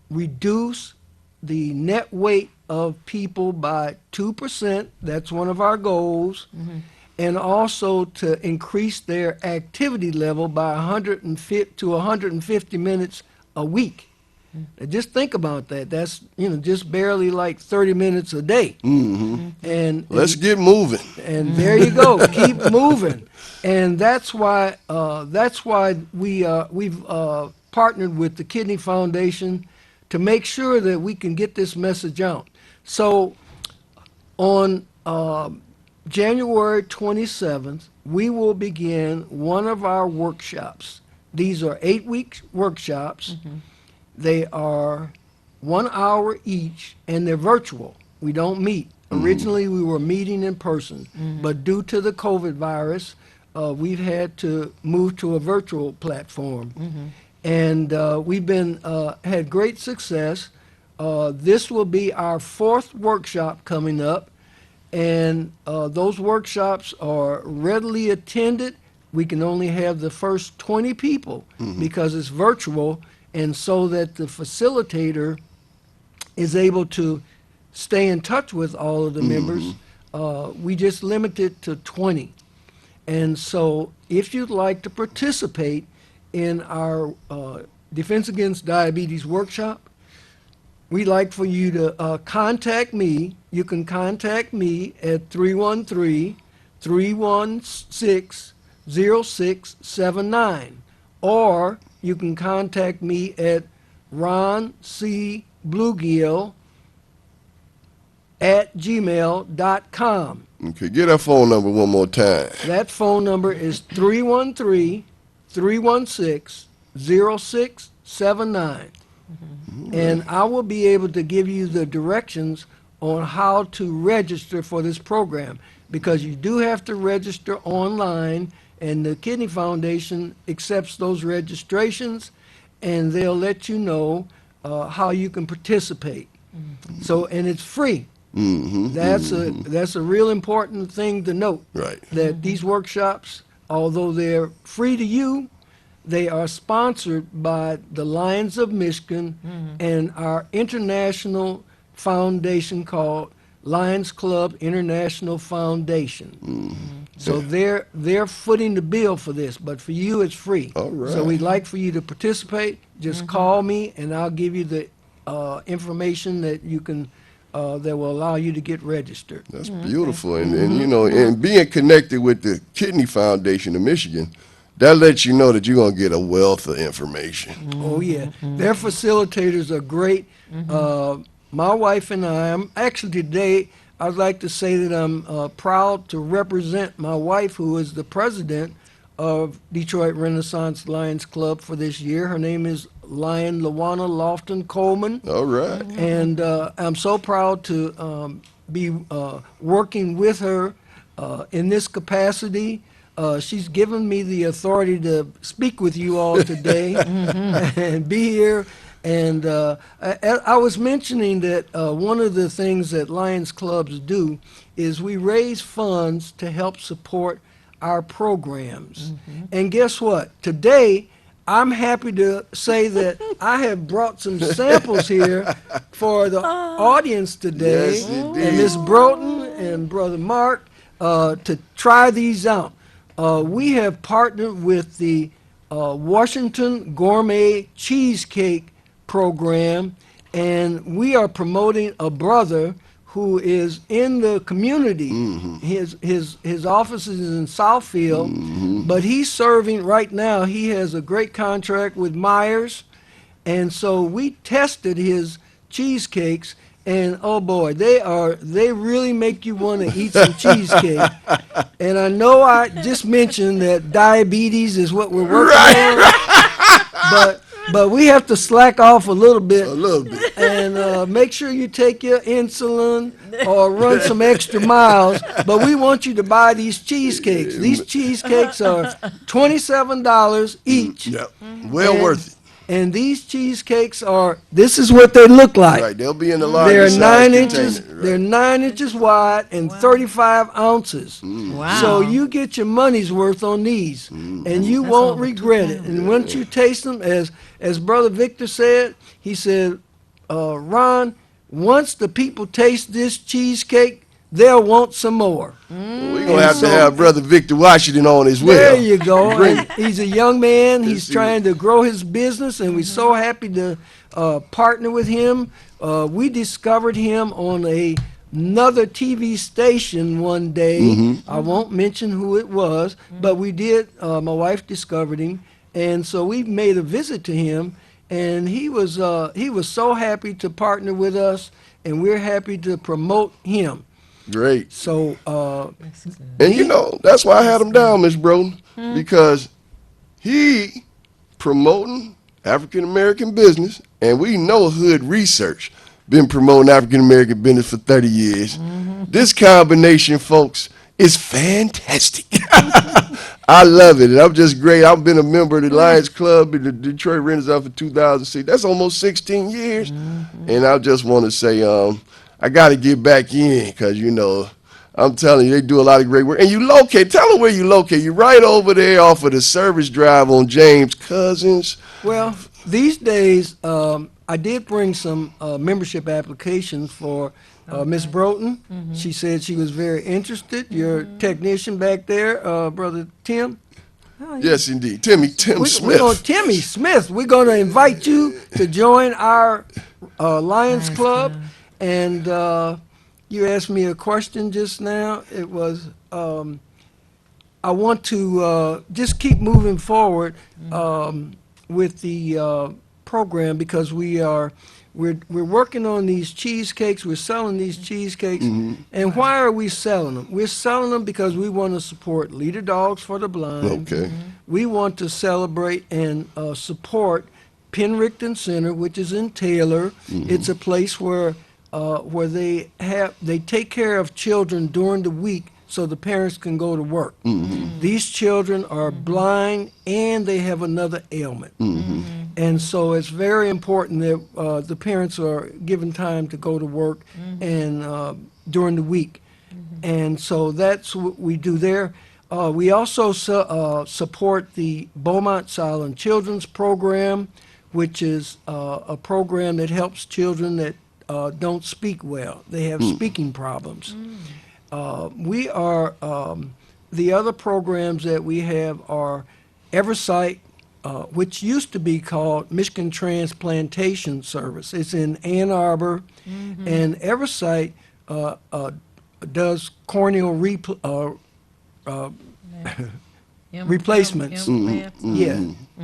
S19: reduce the net weight of people by 2%. That's one of our goals. And also to increase their activity level by 150 to 150 minutes a week. Now just think about that. That's just barely like 30 minutes a day. And
S12: let's get moving.
S19: And there you go. Keep moving. And that's why we've partnered with the Kidney Foundation to make sure that we can get this message out. So on January 27th, we will begin one of our workshops. These are 8-week workshops. They are 1 hour each, and they're virtual. We don't meet. Originally, we were meeting in person, but due to the COVID virus, we've had to move to a virtual platform. And we've been had great success. This will be our 4th workshop coming up, and those workshops are readily attended. We can only have the first 20 people because it's virtual, and so that the facilitator is able to stay in touch with all of the members, we just limit it to 20. And so if you'd like to participate in our Defense Against Diabetes workshop, we'd like for you to contact me. You can contact me at 313-316-0679, or you can contact me at roncbluegill@gmail.com.
S12: Okay, get that phone number one more time.
S19: That phone number is 313-316-0679. And I will be able to give you the directions on how to register for this program, because you do have to register online, and the Kidney Foundation accepts those registrations, and they'll let you know how you can participate. So, and it's free. That's a real important thing to note.
S12: Right.
S19: That these workshops, although they're free to you, they are sponsored by the Lions of Michigan and our international foundation called Lions Club International Foundation. So they're footing the bill for this, but for you it's free.
S12: All right.
S19: So we'd like for you to participate. Just call me, and I'll give you the information that you can that will allow you to get registered.
S12: That's beautiful, and and being connected with the Kidney Foundation of Michigan, that lets you know that you're gonna get a wealth of information.
S19: Oh yeah, their facilitators are great. My wife and I'm actually today, I'd like to say that I'm proud to represent my wife, who is the president of Detroit Renaissance Lions Club for this year. Her name is Lion Lawana Lofton Coleman.
S12: All right.
S19: And I'm so proud to be working with her in this capacity. She's given me the authority to speak with you all today and be here. And I was mentioning that one of the things that Lions Clubs do is we raise funds to help support our programs. And guess what? Today, I'm happy to say that I have brought some samples here for the audience today.
S12: Yes,
S19: and Ms. Broughton and Brother Mark to try these out. We have partnered with the Washington Gourmet Cheesecake Program, and we are promoting a brother who is in the community. His office is in Southfield, but he's serving right now. He has a great contract with Myers, and so we tested his cheesecakes, and oh boy, they really make you want to eat some cheesecake. And I know I just mentioned that diabetes is what we're working on, but we have to slack off a little bit. And make sure you take your insulin or run some extra miles. But we want you to buy these cheesecakes. These cheesecakes are $27 each.
S12: Yep. Well worth it.
S19: And these cheesecakes are, this is what they look like.
S12: Right, they'll be in the large
S19: They're
S12: size
S19: 9 inches.
S12: container, right.
S19: They're 9 inches wide and 35 ounces.
S11: Wow.
S19: So you get your money's worth on these, and you won't regret it. And once you taste them, as Brother Victor said, he said, Ron, once the people taste this cheesecake, they'll want some more.
S12: We're going to have Brother Victor Washington on as well.
S19: There you go.
S12: Great.
S19: And he's a young man. He's
S12: Yes, he
S19: trying to grow his business, and we're so happy to partner with him. We discovered him on another TV station one day. I won't mention who it was, but we did. My wife discovered him, and so we made a visit to him, and he was so happy to partner with us, and we're happy to promote him.
S12: Great.
S19: So,
S12: and you know, that's why I had him down, Miss Broden, because he promoting African American business, and we know Hood Research been promoting African American business for 30 years. This combination, folks, is fantastic. I love it, and I'm just great. I've been a member of the Lions Club in the Detroit Renaissance for 2006. That's almost 16 years, and I just want to say, I got to get back in because, you know, I'm telling you, they do a lot of great work. And you locate, tell them where you locate. You're right over there off of the service drive on James Cousins.
S19: Well, these days, I did bring some membership applications for Miss Broughton. She said she was very interested. Your technician back there, Brother Tim.
S12: Yes, indeed. Tim Smith.
S19: Timmy Smith. We're going to invite you to join our Lions Club. And you asked me a question just now. It was, I want to just keep moving forward with the program because we're working on these cheesecakes. We're selling these cheesecakes. And why are we selling them? We're selling them because we want to support Leader Dogs for the Blind.
S12: Okay.
S19: We want to celebrate and support Penricton Center, which is in Taylor. It's a place where they take care of children during the week so the parents can go to work. These children are blind and they have another ailment. And so it's very important that the parents are given time to go to work and during the week. And so that's what we do there. We also support the Beaumont Silent Children's Program, which is a program that helps children that don't speak well. They have speaking problems. We are, the other programs that we have are Eversight, which used to be called Michigan Transplantation Service. It's in Ann Arbor, and Eversight does corneal replacements.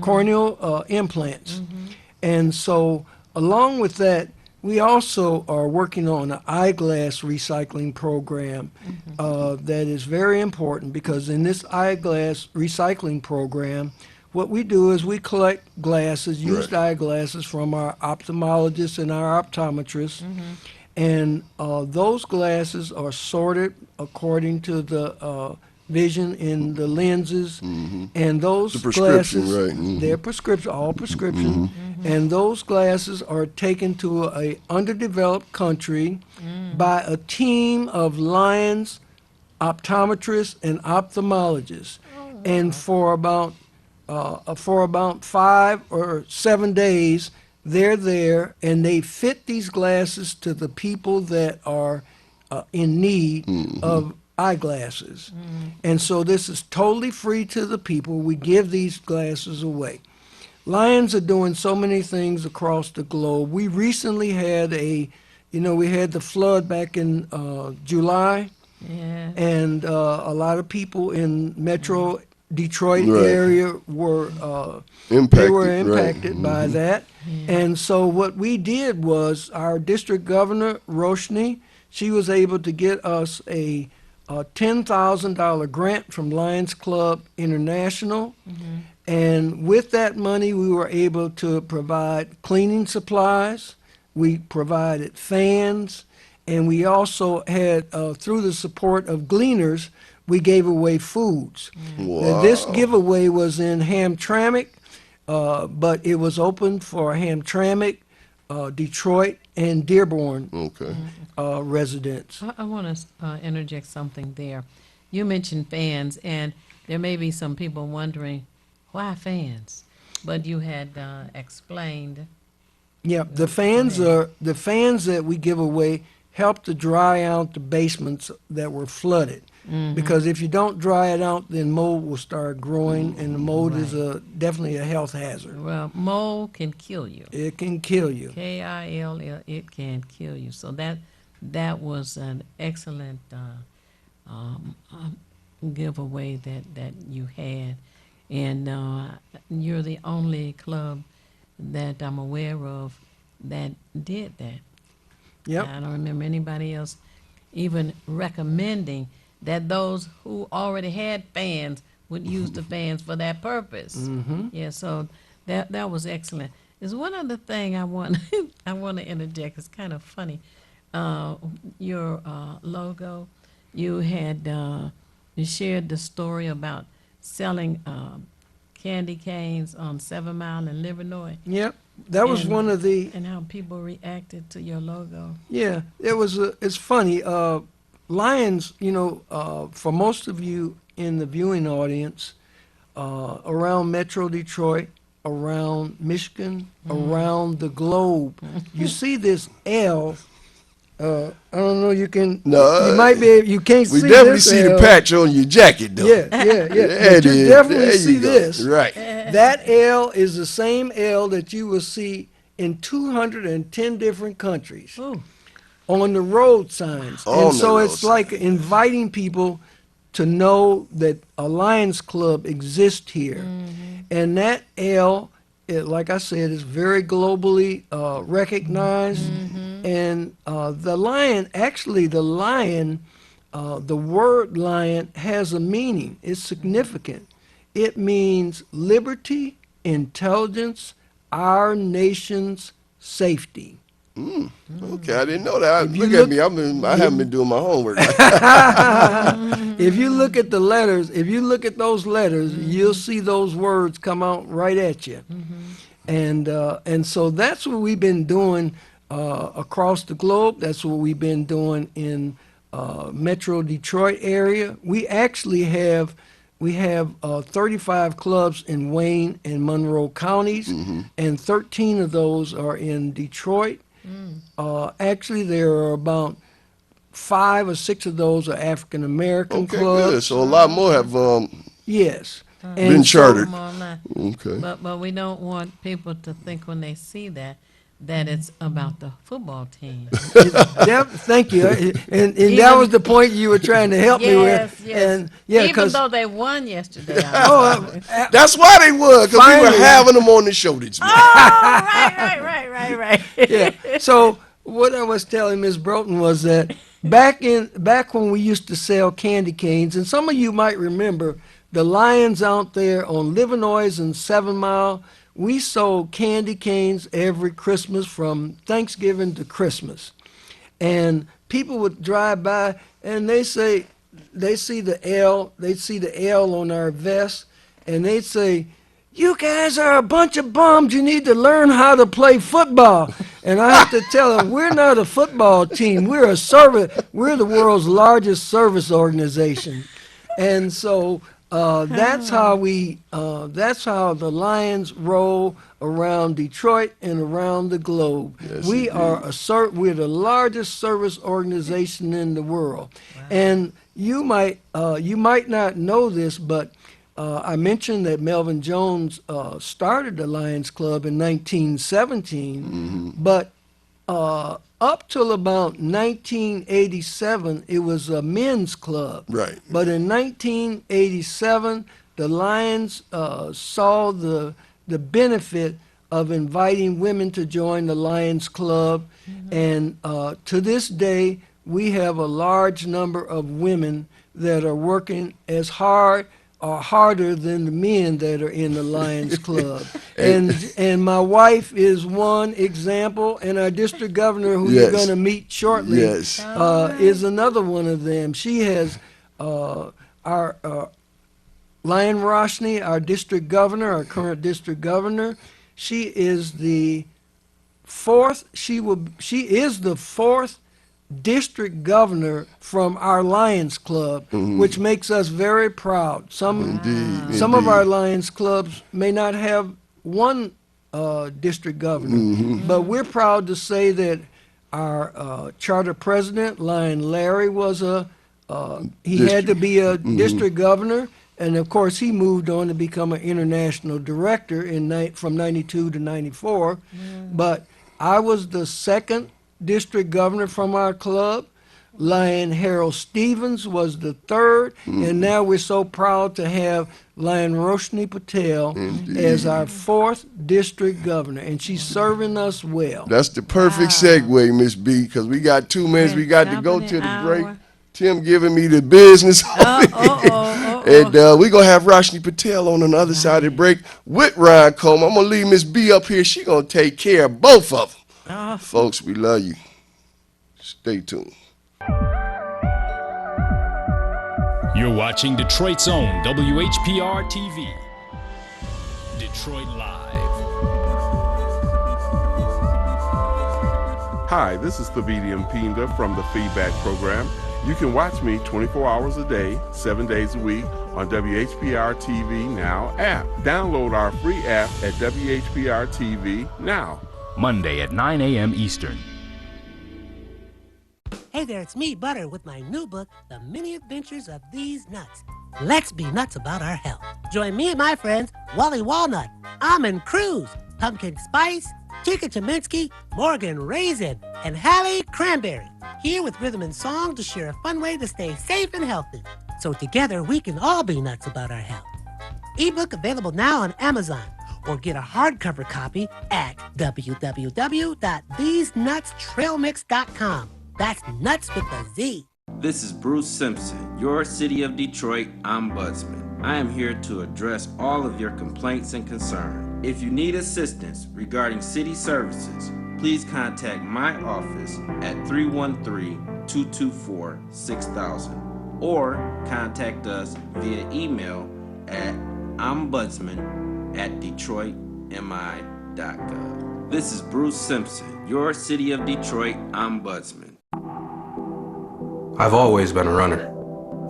S19: Corneal implants. And so along with that, we also are working on an eyeglass recycling program that is very important because in this eyeglass recycling program, what we do is we collect glasses, used eyeglasses from our ophthalmologists and our optometrists, and those glasses are sorted according to the vision in the lenses, and those glasses, they're prescription, all prescription, and those glasses are taken to a underdeveloped country by a team of Lions optometrists and ophthalmologists, and for about 5 or 7 days, they're there, and they fit these glasses to the people that are in need of eyeglasses. And so this is totally free to the people. We give these glasses away. Lions are doing so many things across the globe. We recently had we had the flood back in July, and a lot of people in Metro Detroit area were impacted by that. And so what we did was our district governor, Roshni, she was able to get us a $10,000 grant from Lions Club International. And with that money, we were able to provide cleaning supplies. We provided fans. And we also had, through the support of Gleaners, we gave away foods. Now, this giveaway was in Hamtramck, but it was open for Hamtramck, Detroit, and Dearborn residents.
S11: I want to interject something there. You mentioned fans, and there may be some people wondering, why fans? But you had explained
S19: Yeah, the fans that we give away help to dry out the basements that were flooded. Because if you don't dry it out, then mold will start growing, and the mold is definitely a health hazard.
S11: Well, mold can kill you.
S19: It can kill you.
S11: K-I-L-L, it can kill you. So that was an excellent giveaway that you had. And you're the only club that I'm aware of that did that.
S19: Yep.
S11: I don't remember anybody else even recommending that those who already had fans would use the fans for that purpose. Yeah, so that was excellent. There's one other thing I want I want to interject. It's kind of funny. Your logo, you had you shared the story about selling candy canes on 7 Mile in Livernois.
S19: Yep, that was one of the.
S11: And how people reacted to your logo.
S19: Yeah, it was. It's funny. Lions, for most of you in the viewing audience, around Metro Detroit, around Michigan, around the globe, you see this L. I don't know. You can.
S12: No,
S19: you might be. You can't see.
S12: We definitely
S19: this
S12: see
S19: L.
S12: the patch on your jacket, though.
S19: Yeah. But you definitely see this.
S12: Right.
S19: That L is the same L that you will see in 210 different countries.
S11: Ooh.
S19: On the road signs. And so it's like inviting people to know that a Lions Club exists here. And that L, like I said, is very globally recognized. And the lion, the word lion has a meaning. It's significant. It means liberty, intelligence, our nation's safety.
S12: Okay, I didn't know that. Look at me. I haven't been doing my homework.
S19: If you look at the letters, if you look at those letters, you'll see those words come out right at you. And so that's what we've been doing across the globe. That's what we've been doing in Metro Detroit area. We actually have 35 clubs in Wayne and Monroe counties, and 13 of those are in Detroit. Actually, there are about 5 or 6 of those are African American clubs.
S12: Good. So a lot more have
S19: yes
S12: been chartered.
S11: Okay. But we don't want people to think when they see that it's about the football team.
S19: Thank you. And that was the point you were trying to help me with.
S11: Yes.
S19: And yeah,
S11: even though they won yesterday.
S12: That's why they won, because we were having them on the show this morning.
S11: Right.
S19: Yeah. So what I was telling Ms. Broughton was that back when we used to sell candy canes, and some of you might remember the Lions out there on Livernois and 7 Mile. We sold candy canes every Christmas from Thanksgiving to Christmas. And people would drive by and they see the L on our vest, and they'd say, "You guys are a bunch of bums. You need to learn how to play football." And I have to tell them, we're not a football team. We're the world's largest service organization. And so that's how the Lions roll around Detroit and around the globe. Yes, we're the largest service organization in the world. Wow. And you might not know this, but I mentioned that Melvin Jones started the Lions Club in 1917, but up till about 1987, it was a men's club.
S12: Right.
S19: But in 1987, the Lions saw the benefit of inviting women to join the Lions Club, and to this day, we have a large number of women that are working as hard or harder than the men that are in the Lions Club. And my wife is one example, and our district governor, who you're going to meet shortly, is another one of them. She has our Lion Roshni, our district governor, our current district governor. She is the fourth district governor from our Lions Club, which makes us very proud. Some of our Lions Clubs may not have one district governor.
S12: Mhm.
S19: But we're proud to say that our charter president, Lion Larry, was he had to be a district governor, and of course he moved on to become an international director from 92 to 94. But I was the second district governor from our club. Lion Harold Stevens was the third, and now we're so proud to have Lion Roshni Patel as our fourth district governor, and she's serving us well.
S12: That's the perfect segue, Miss B, because we got 2 minutes. We got to go to the break. Tim giving me the business. And we're going to have Roshni Patel on the other side of the break with Ryan Coleman. I'm going to leave Miss B up here. She's going to take care of both of them. Folks, we love you. Stay tuned.
S2: You're watching Detroit's own WHPR TV. Detroit Live.
S10: Hi, this is Thabiti Mpinda from the Feedback Program. You can watch me 24 hours a day, 7 days a week on WHPR TV Now app. Download our free app at WHPR TV Now.
S2: Monday at 9 a.m. Eastern.
S3: Hey there, it's me, Butter, with my new book, The Many Adventures of These Nuts. Let's be nuts about our health. Join me and my friends, Wally Walnut, Almond Cruz, Pumpkin Spice, Tika Cheminsky, Morgan Raisin, and Hallie Cranberry, here with rhythm and song to share a fun way to stay safe and healthy. So together we can all be nuts about our health. Ebook available now on Amazon, or get a hardcover copy at www.thesenutstrailmix.com. That's nuts with a Z.
S15: This is Bruce Simpson, your City of Detroit ombudsman. I am here to address all of your complaints and concerns. If you need assistance regarding city services, please contact my office at 313-224-6000 or contact us via email at ombudsman@detroitmi.gov. This is Bruce Simpson, your City of Detroit ombudsman.
S16: I've always been a runner,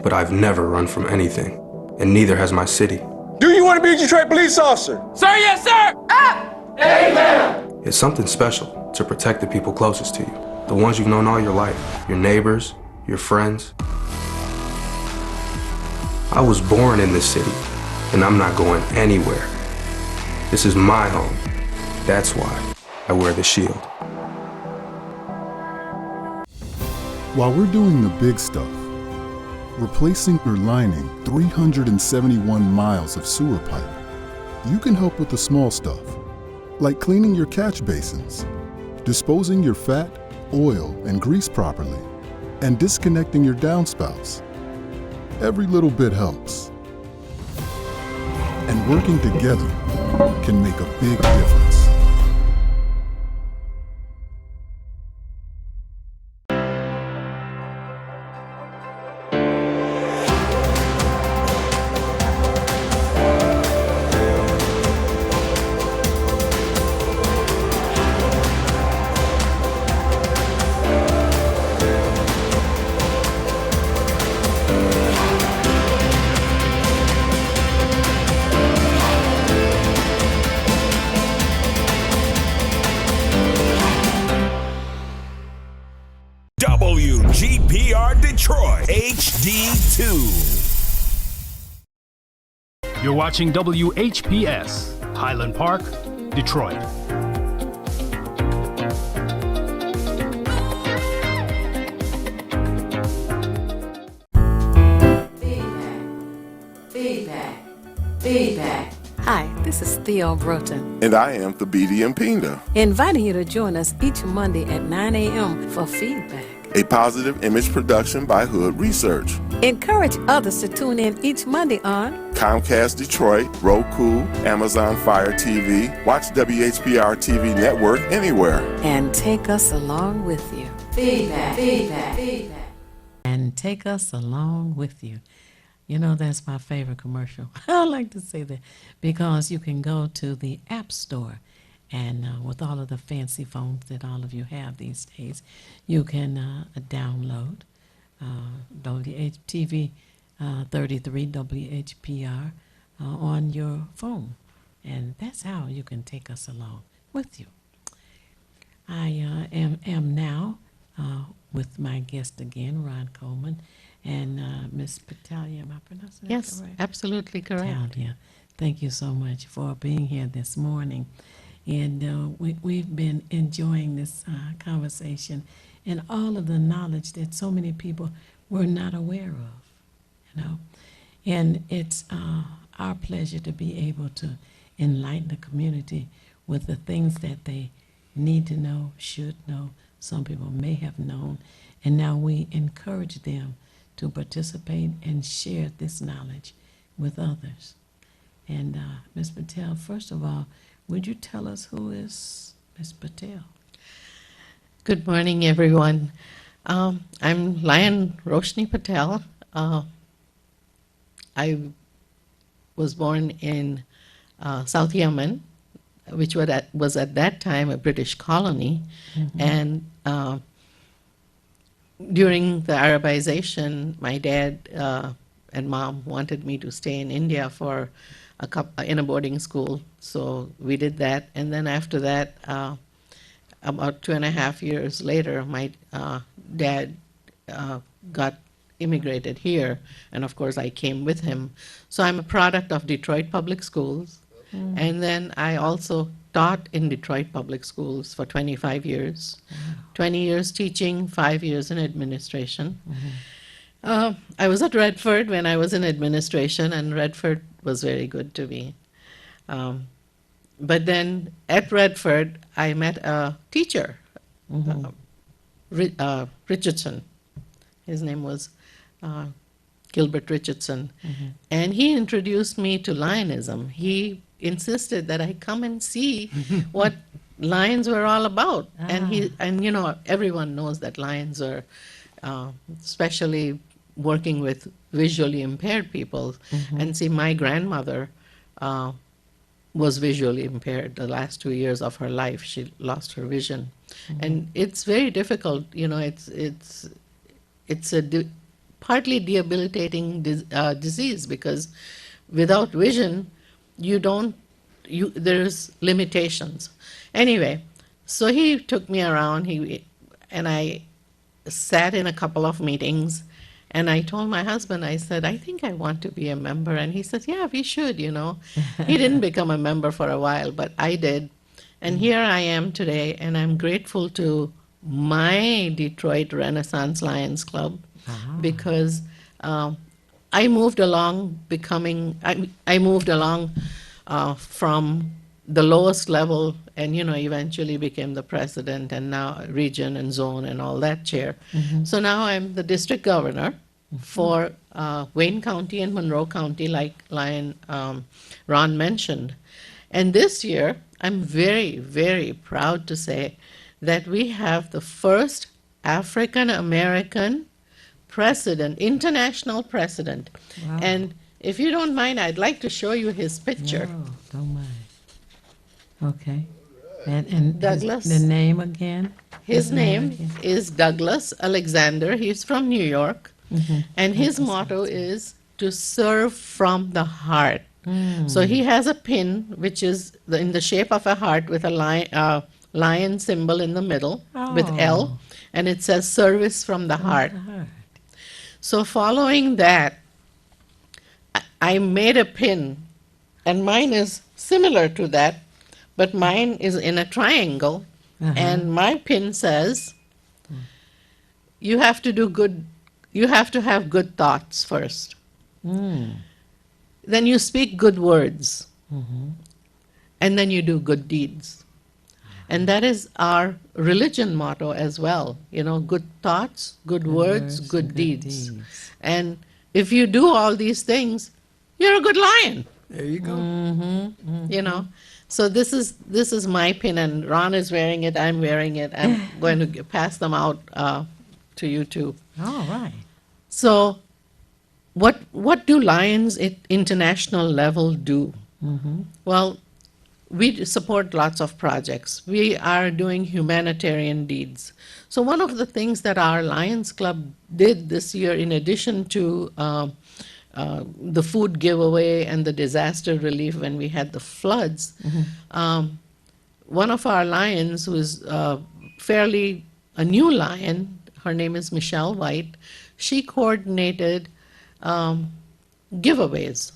S16: but I've never run from anything, and neither has my city.
S17: Do you want to be a Detroit police officer?
S18: Sir, yes, sir. Up. Amen.
S16: It's something special to protect the people closest to you, the ones you've known all your life, your neighbors, your friends. I was born in this city, and I'm not going anywhere. This is my home. That's why I wear the shield.
S20: While we're doing the big stuff, replacing or lining 371 miles of sewer pipe, you can help with the small stuff, like cleaning your catch basins, disposing your fat, oil, and grease properly, and disconnecting your downspouts. Every little bit helps. And working together can make a big difference.
S1: WGPR Detroit HD2.
S2: You're watching WHPS, Highland Park, Detroit.
S9: Feedback. Hi, this is Theo Broughton,
S10: And I am Thabiti Mpinda,
S9: inviting you to join us each Monday at 9 a.m. for Feedback.
S10: a positive image production by Hood Research.
S9: Encourage others to tune in each Monday on
S10: Comcast Detroit, Roku, Amazon Fire TV. Watch WHPR TV Network anywhere.
S9: and take us along with you. Feedback. And take us along with you. You know, that's my favorite commercial. I like to say that because you can go to the App Store, and with all of the fancy phones that all of you have these days, you can download WHTV 33 WHPR on your phone.
S11: And that's how you can take us along with you. I am now with my guest again, Ron Coleman, and Miss Patalia. Am I pronouncing that
S21: Yes,
S11: correct?
S21: absolutely correct.
S11: Patalia. Thank you so much for being here this morning. And we've been enjoying this conversation and all of the knowledge that so many people were not aware of, you know. And it's our pleasure to be able to enlighten the community with the things that they need to know, should know, some people may have known, and now we encourage them to participate and share this knowledge with others. And Ms. Patel, first of all, would you tell us who is Ms. Patel?
S21: Good morning, everyone. I'm Lion Roshni Patel. I was born in South Yemen, which was at that time a British colony.
S11: Mhm.
S21: And during the Arabization, my dad and mom wanted me to stay in India for in a boarding school. So we did that. And then after that, about 2.5 years later, my dad got immigrated here, and of course I came with him. So I'm a product of Detroit Public Schools, and then I also taught in Detroit Public Schools for 25 years, 20 years teaching, 5 years in administration. I was at Redford when I was in administration, and Redford was very good to me. But then at Redford, I met a teacher, Richardson. His name was Gilbert Richardson. And he introduced me to Lionism. He insisted that I come and see what lions were all about. And you know, everyone knows that lions are, especially working with visually impaired people. And see, my grandmother was visually impaired. The last 2 years of her life, she lost her vision. And it's very difficult, you know, it's a partly debilitating disease, because without vision, there's limitations. Anyway, so he took me around, and I sat in a couple of meetings, and I told my husband, I said, I think I want to be a member. And he said, yeah, we should, you know. He didn't become a member for a while, but I did. And here I am today, and I'm grateful to my Detroit Renaissance Lions Club, because I moved along I moved along from the lowest level, and you know, eventually became the president, and now region and zone and all that chair. So now I'm the district governor for Wayne County and Monroe County, like Ron mentioned. And this year, I'm very, very proud to say that we have the first African American president, international president.
S11: Wow.
S21: And if you don't mind, I'd like to show you his picture.
S11: No, don't mind. Okay. And
S21: Douglas.
S11: the name again?
S21: His name is Douglas Alexander. He's from New York. And his motto is to serve from the heart. So he has a pin, which is in the shape of a heart with a lion symbol in the middle with L, and it says service from the heart. So following that, I made a pin, and mine is similar to that, but mine is in a triangle, and my pin says, you have to have good thoughts first. Then you speak good words, and then you do good deeds. And that is our religion motto as well. You know, good thoughts, good words, good deeds. And if you do all these things, you're a good lion.
S19: There you go.
S21: You know, so this is my pin, and Ron is wearing it. I'm wearing it. I'm going to pass them out to you too.
S11: All right.
S21: So, what do Lions at international level do? Well, we support lots of projects. We are doing humanitarian deeds. So one of the things that our Lions Club did this year, in addition to the food giveaway and the disaster relief when we had the floods. One of our lions, who is fairly a new lion, her name is Michelle White, she coordinated giveaways,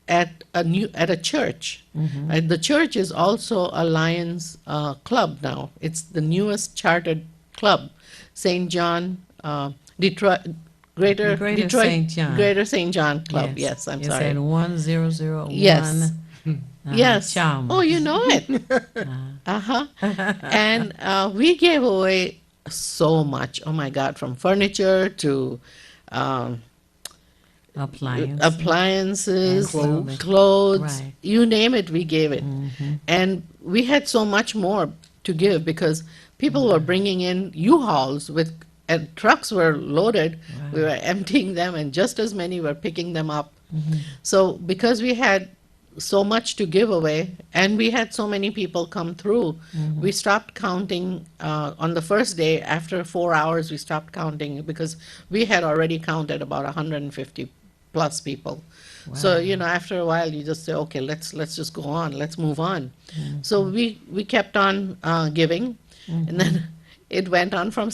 S21: at a church. The church is also a Lions club now. It's the newest chartered club, St. John, Detroit, Greater Detroit,
S9: St. John.
S21: Greater St. John Club. Yes, I'm sorry.
S9: It's at 1001.
S21: Yes. Yes.
S9: Chalmers.
S21: Oh, you know it. And we gave away so much. Oh my God, from furniture to appliances, clothes,
S9: Right.
S21: you name it, we gave it. And we had so much more to give because people were bringing in U-Hauls and trucks were loaded. We were emptying them, and just as many were picking them up. So because we had so much to give away, and we had so many people come through, we stopped counting on the first day. After 4 hours, we stopped counting because we had already counted about 150 plus people. So after a while, you just say, okay, let's just go on, let's move on. So we kept on giving, and then it went on from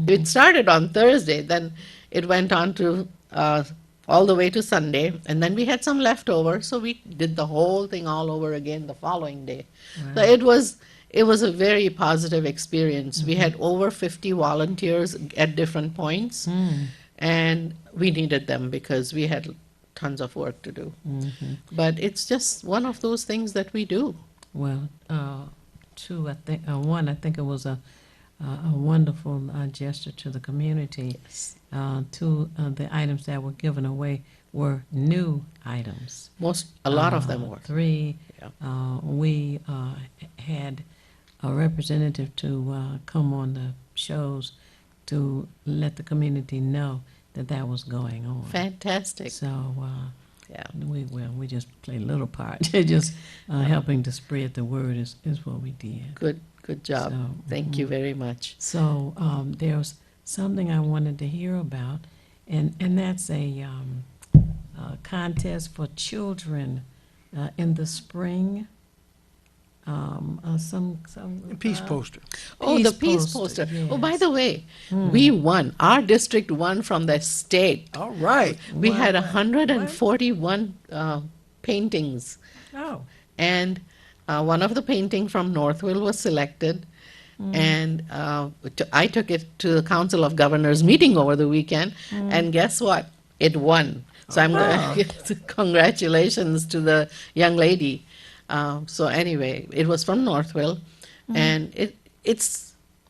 S21: it started on Thursday, then it went on to all the way to Sunday, and then we had some leftover, so we did the whole thing all over again the following day. So it was a very positive experience. We had over 50 volunteers at different points, and we needed them because we had tons of work to do. But it's just one of those things that we do.
S9: Well, two, I think, I think it was a wonderful gesture to the community.
S21: Yes.
S9: Two of the items that were given away were new items.
S21: A lot of them were.
S9: Three, we had a representative to come on the shows to let the community know that was going on.
S21: Fantastic.
S9: So we just played a little part. Just helping to spread the word is what we did.
S21: Good job.
S9: So,
S21: Thank you very much.
S9: So there's something I wanted to hear about, and that's a contest for children in the spring. Some
S19: peace poster.
S21: Oh, the peace poster.
S9: Yes.
S21: Oh, by the way, we won. Our district won from the state.
S19: All right.
S21: We had 141 paintings.
S9: Oh.
S21: And one of the painting from Northville was selected, and I took it to the Council of Governors meeting over the weekend, and guess what? It won. So I'm going to congratulations to the young lady. So anyway, it was from Northville, and it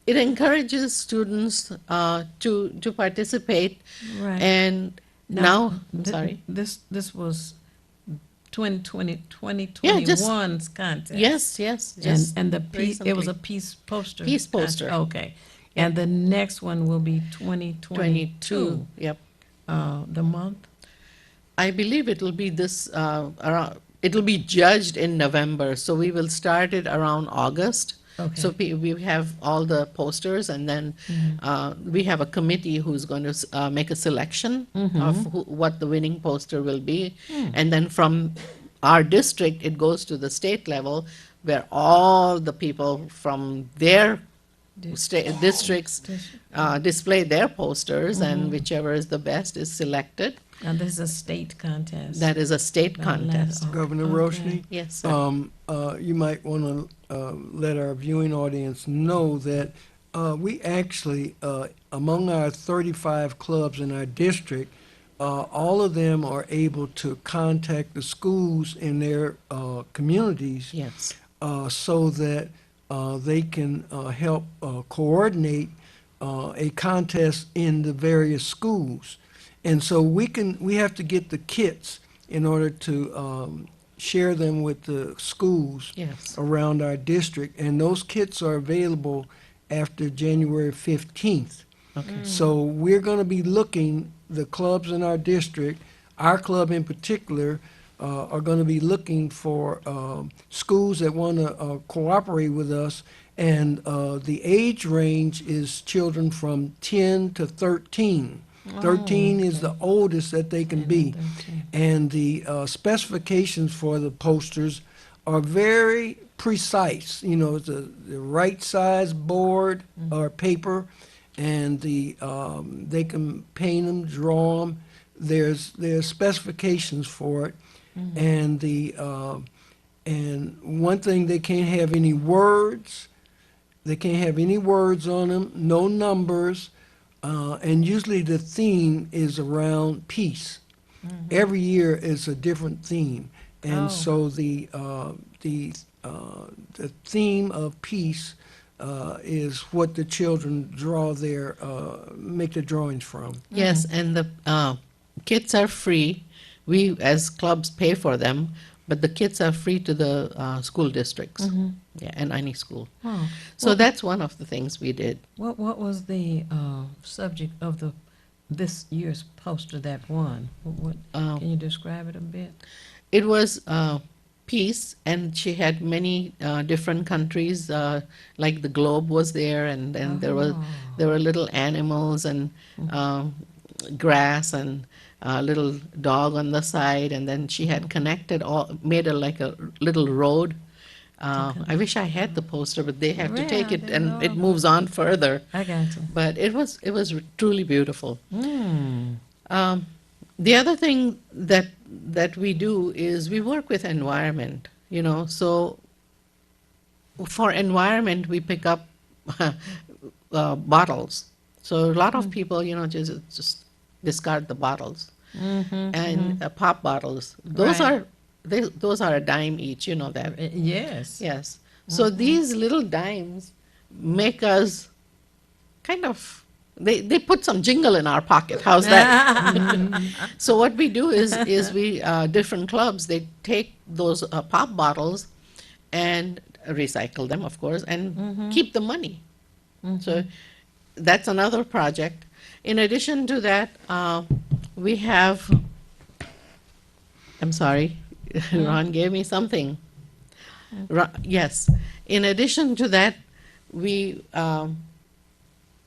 S21: encourages students to participate.
S9: Right.
S21: And now sorry.
S9: This was 2021's contest.
S21: Yes.
S9: And the piece, it was a peace poster.
S21: Peace poster.
S9: Okay. And the next one will be 2022.
S21: Yep.
S9: The month?
S21: I believe it'll be this around. It'll be judged in November, so we will start it around August.
S9: Okay.
S21: So we have all the posters, and then we have a committee who's going to make a selection of what the winning poster will be. And then from our district, it goes to the state level, where all the people from their districts display their posters, and whichever is the best is selected.
S9: And this is a state contest.
S21: That is a state contest.
S19: Governor Roshni?
S21: Yes, sir.
S19: You might want to let our viewing audience know that we actually, among our 35 clubs in our district, all of them are able to contact the schools in their communities.
S21: Yes.
S19: So that they can help coordinate a contest in the various schools. And so we have to get the kits in order to share them with the schools around our district. And those kits are available after January 15th.
S21: Okay.
S19: So we're going to be looking, the clubs in our district, our club in particular, are going to be looking for schools that want to cooperate with us. And the age range is children from 10 to 13. 13 is the oldest that they can be. And the specifications for the posters are very precise. You know, it's the right size board or paper, and they can paint them, draw them. There's specifications for it, and and one thing, they can't have any words. They can't have any words on them, no numbers, and usually the theme is around peace. Every year is a different theme, and so the theme of peace is what the children draw make the drawings from.
S21: Yes, and the kits are free. We, as clubs, pay for them, but the kits are free to the school districts. Yeah, and any school.
S9: Oh.
S21: So
S9: Well,
S21: that's one of the things we did.
S9: What was the subject of this year's poster that won? Can you describe it a bit?
S21: It was peace, and she had many different countries. Like the globe was there, and there were little animals and grass and a little dog on the side, and then she had made like a little road. I wish I had the poster, but they have to take it, and it moves on further.
S9: I got you.
S21: But it was truly beautiful. The other thing that we do is we work with environment. You know, so for environment we pick up bottles. So a lot of people, you know, just discard the bottles and pop bottles. Those are a dime each. You know that.
S9: Yes.
S21: Yes. So these little dimes make us kind of. They put some jingle in our pocket. How's that? So what we do is we different clubs, they take those pop bottles and recycle them, of course, and keep the money. So that's another project. In addition to that, we have. I'm sorry, Ron gave me something. Yes. In addition to that, we.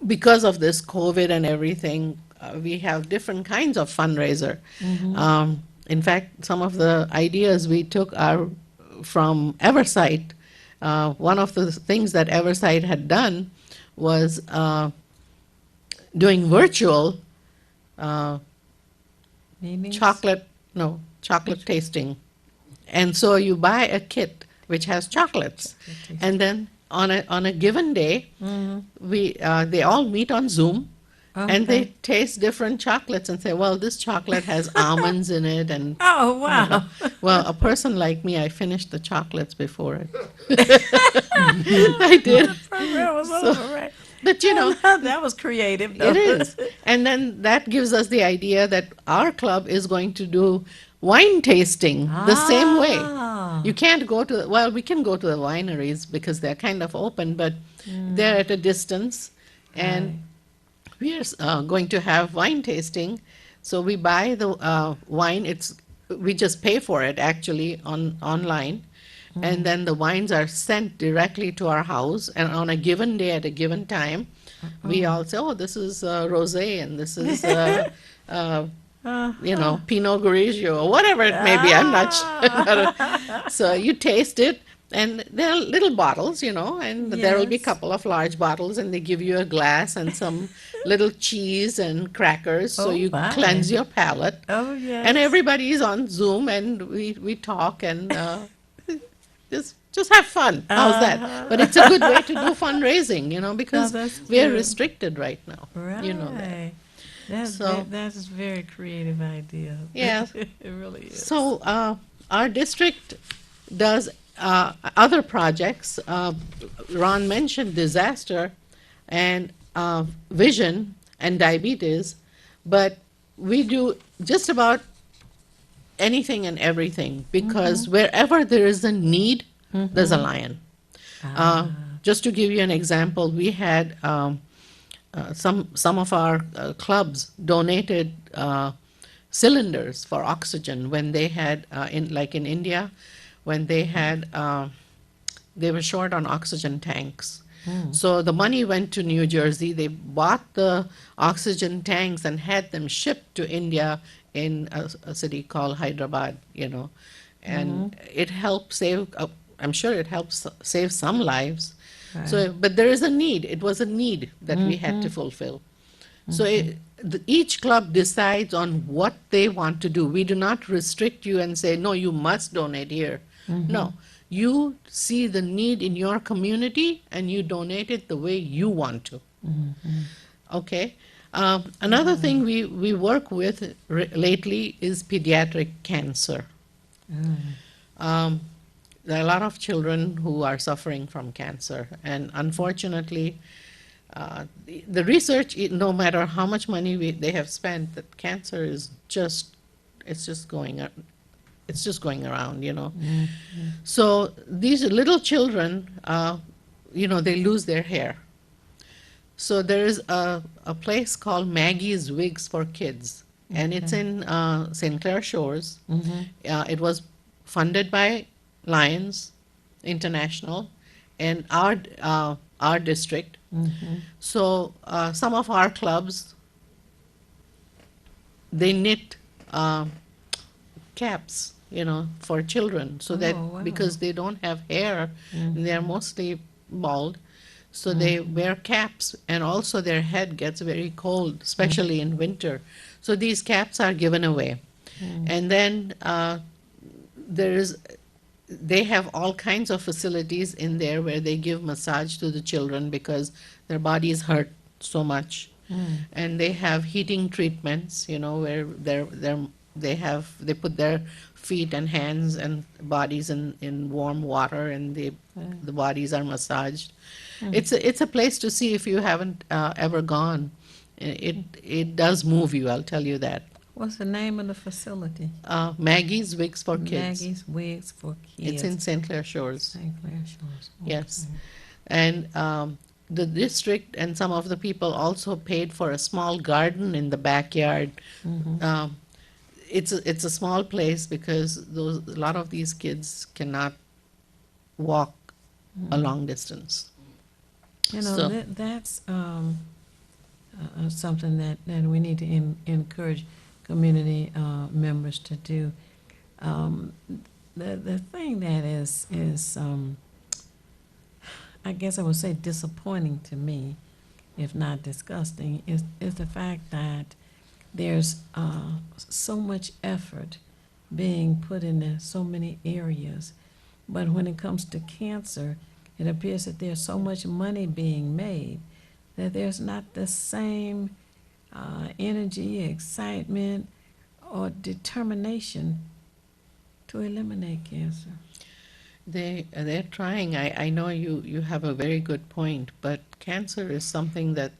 S21: Because of this COVID and everything, we have different kinds of fundraiser. In fact, some of the ideas we took are from Eversight. One of the things that Eversight had done was doing virtual chocolate tasting. And so you buy a kit which has chocolates, and then on a given day, they all meet on Zoom, and they taste different chocolates and say, well, this chocolate has almonds in it, and
S9: oh wow!
S21: You know, well, a person like me, I finished the chocolates before it. I did.
S9: The program was over, right?
S21: But you know,
S9: that was creative. Though.
S21: It is, and then that gives us the idea that our club is going to do wine tasting the same way. You can't go to, well, we can go to the wineries because they're kind of open, but they're at a distance, and we are going to have wine tasting. So we buy the wine. We just pay for it actually online, and then the wines are sent directly to our house. And on a given day at a given time, we all say, "Oh, this is rosé, and this is." You know, Pinot Grigio or whatever it may be. I'm not sure. So you taste it, and they're little bottles, you know, and there will be a couple of large bottles, and they give you a glass and some little cheese and crackers, so you cleanse your palate.
S9: Oh, yes.
S21: And everybody is on Zoom, and we talk and just have fun. How's that? But it's a good way to do fundraising, you know, because we're restricted right now.
S9: Right.
S21: You know that.
S9: That's a very creative idea.
S21: Yeah,
S9: it really is.
S21: So our district does other projects. Ron mentioned disaster and vision and diabetes, but we do just about anything and everything because wherever there is a need, there's a lion. Just to give you an example, we had some of our clubs donated cylinders for oxygen when they had in India, when they had they were short on oxygen tanks, So the money went to New Jersey. They bought the oxygen tanks and had them shipped to India in a city called Hyderabad, and it helped save, I'm sure it helps save some lives. So, but there is a need. It was a need that we had to fulfill. So each club decides on what they want to do. We do not restrict you and say, no, you must donate here. No, you see the need in your community and you donate it the way you want to. Okay. Another thing we work with lately is pediatric cancer. There are a lot of children who are suffering from cancer, and unfortunately, the research, no matter how much money they have spent, that cancer is it's just going around. So these little children, they lose their hair. So there is a place called Maggie's Wigs for Kids, and it's in St. Clair Shores. It was funded by Lions International and our district. So some of our clubs, they knit caps, for children, so that because they don't have hair, they're mostly bald, so they wear caps, and also their head gets very cold, especially in winter. So these caps are given away. And then they have all kinds of facilities in there where they give massage to the children because their bodies hurt so much. And they have heating treatments, where they put their feet and hands and bodies in warm water, and the bodies are massaged. It's a place to see if you haven't ever gone. It does move you, I'll tell you that.
S9: What's the name of the facility?
S21: Maggie's Wigs for Kids.
S9: Maggie's Wigs for Kids.
S21: It's in St. Clair Shores.
S9: St. Clair Shores. Okay.
S21: Yes. And the district and some of the people also paid for a small garden in the backyard. It's a small place because a lot of these kids cannot walk a long distance.
S9: That's something that we need to encourage community members to do. The thing that is I guess I would say disappointing to me, if not disgusting, is the fact that there's so much effort being put into so many areas, but when it comes to cancer, it appears that there's so much money being made that there's not the same energy, excitement, or determination to eliminate cancer.
S21: They're trying. I know you have a very good point, but cancer is something that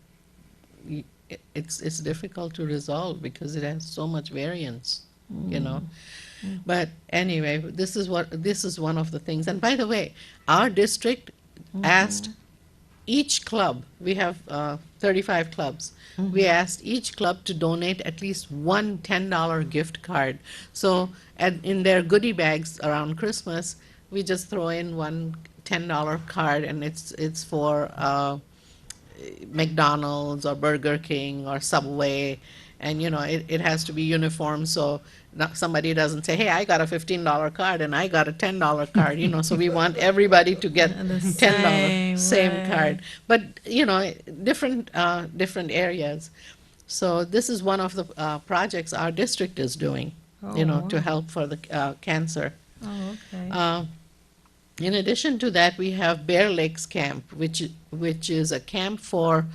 S21: it's difficult to resolve because it has so much variance, But anyway, this is one of the things. And by the way, our district asked each club, we have 35 clubs, we asked each club to donate at least one $10 gift card. So in their goodie bags around Christmas, we just throw in one $10 card, and it's for McDonald's or Burger King or Subway, and it has to be uniform, so somebody doesn't say, hey, I got a $15 card and I got a $10 card, so we want everybody to get $10 same card, but different areas. So this is one of the projects our district is doing, to help for the cancer.
S9: Oh, okay.
S21: In addition to that, we have Bear Lakes Camp, which is a camp for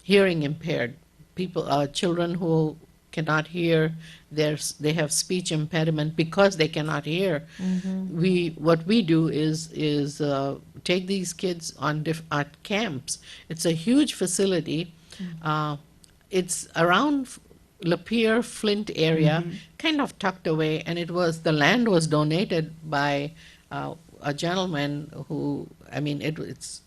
S21: hearing impaired people, children who cannot hear. They have speech impediment because they cannot hear. What we do is take these kids on camps. It's a huge facility. It's around Lapeer, Flint area, kind of tucked away, and the land was donated by a gentleman who, it's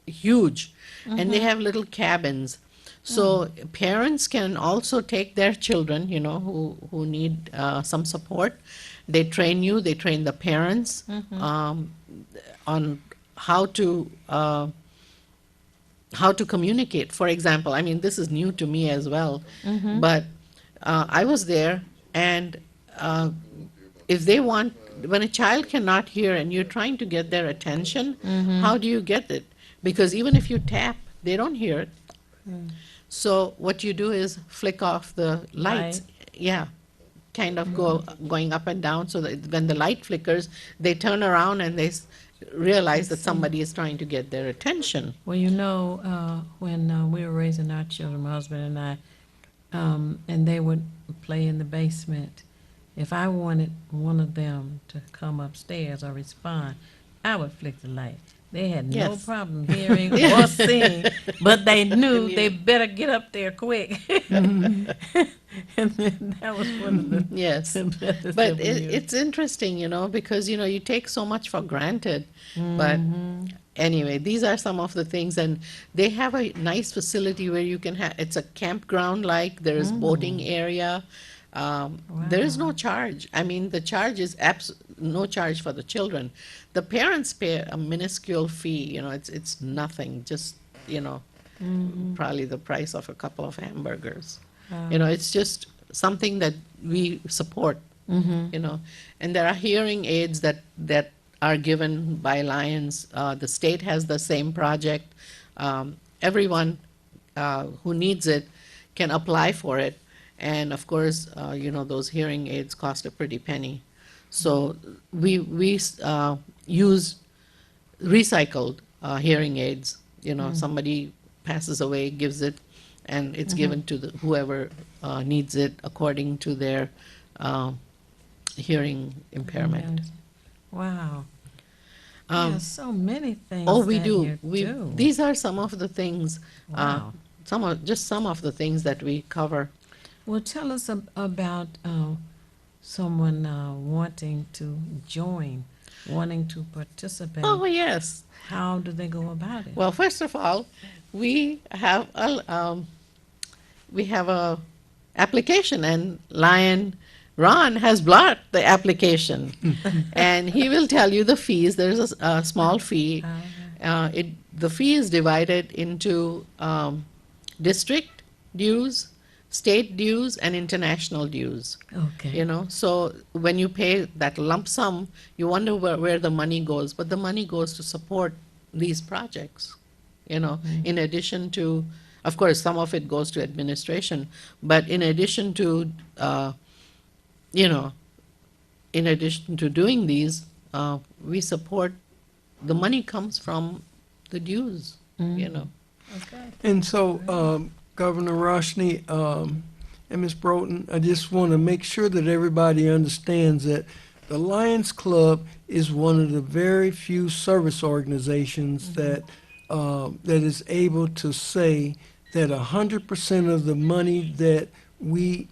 S21: huge, and they have little cabins. So parents can also take their children, who need some support. They train the parents on how to communicate. For example, I mean, this is new to me as well, but I was there, and if they want, when a child cannot hear and you're trying to get their attention, how do you get it? Because even if you tap, they don't hear it. So what you do is flick off the lights. Yeah, kind of going up and down, so that when the light flickers, they turn around and they realize that somebody is trying to get their attention.
S11: Well, you know, when we were raising our children, my husband and I, and they would play in the basement, if I wanted one of them to come upstairs or respond, I would flick the light. They had no
S21: Yes.
S11: problem hearing or seeing, but they knew they better get up there quick. And then that was one of the
S21: Yes,
S11: methods
S21: but
S11: that we used.
S21: it's interesting, you know, because, you know, you take so much for granted. But anyway, these are some of the things, and they have a nice facility where you can have, it's a campground like, there's boating area. There is no charge. I mean, the charge is no charge for the children. The parents pay a minuscule fee, you know, it's nothing, just, you know, probably the price of a couple of hamburgers. You know, it's just something that we support, you know. And there are hearing aids that are given by Lions. The state has the same project. Everyone who needs it can apply for it. And of course, you know, those hearing aids cost a pretty penny. So we use recycled hearing aids. You know, somebody passes away, gives it, and it's given to whoever needs it according to their hearing impairment.
S11: Wow.
S21: Um,
S11: so many things.
S21: Oh, we
S11: that
S21: do.
S11: you do.
S21: These are some of the things.
S11: Wow.
S21: Some of the things that we cover.
S11: Well, tell us about someone wanting to join, wanting to participate.
S21: Oh, yes.
S11: How do they go about it?
S21: Well, first of all, we have a application, and Ron has blocked the application, and he will tell you the fees. There's a small fee. The fee is divided into district dues, state dues, and international dues.
S11: Okay.
S21: You know, so when you pay that lump sum, you wonder where the money goes, but the money goes to support these projects, you know, in addition to, of course, some of it goes to administration, but in addition to, you know, in addition to doing these, we support, the money comes from the dues, you know.
S11: Okay.
S19: And so, Governor Roshni and Ms. Broughton, I just want to make sure that everybody understands that the Lions Club is one of the very few service organizations that is able to say that 100% of the money that we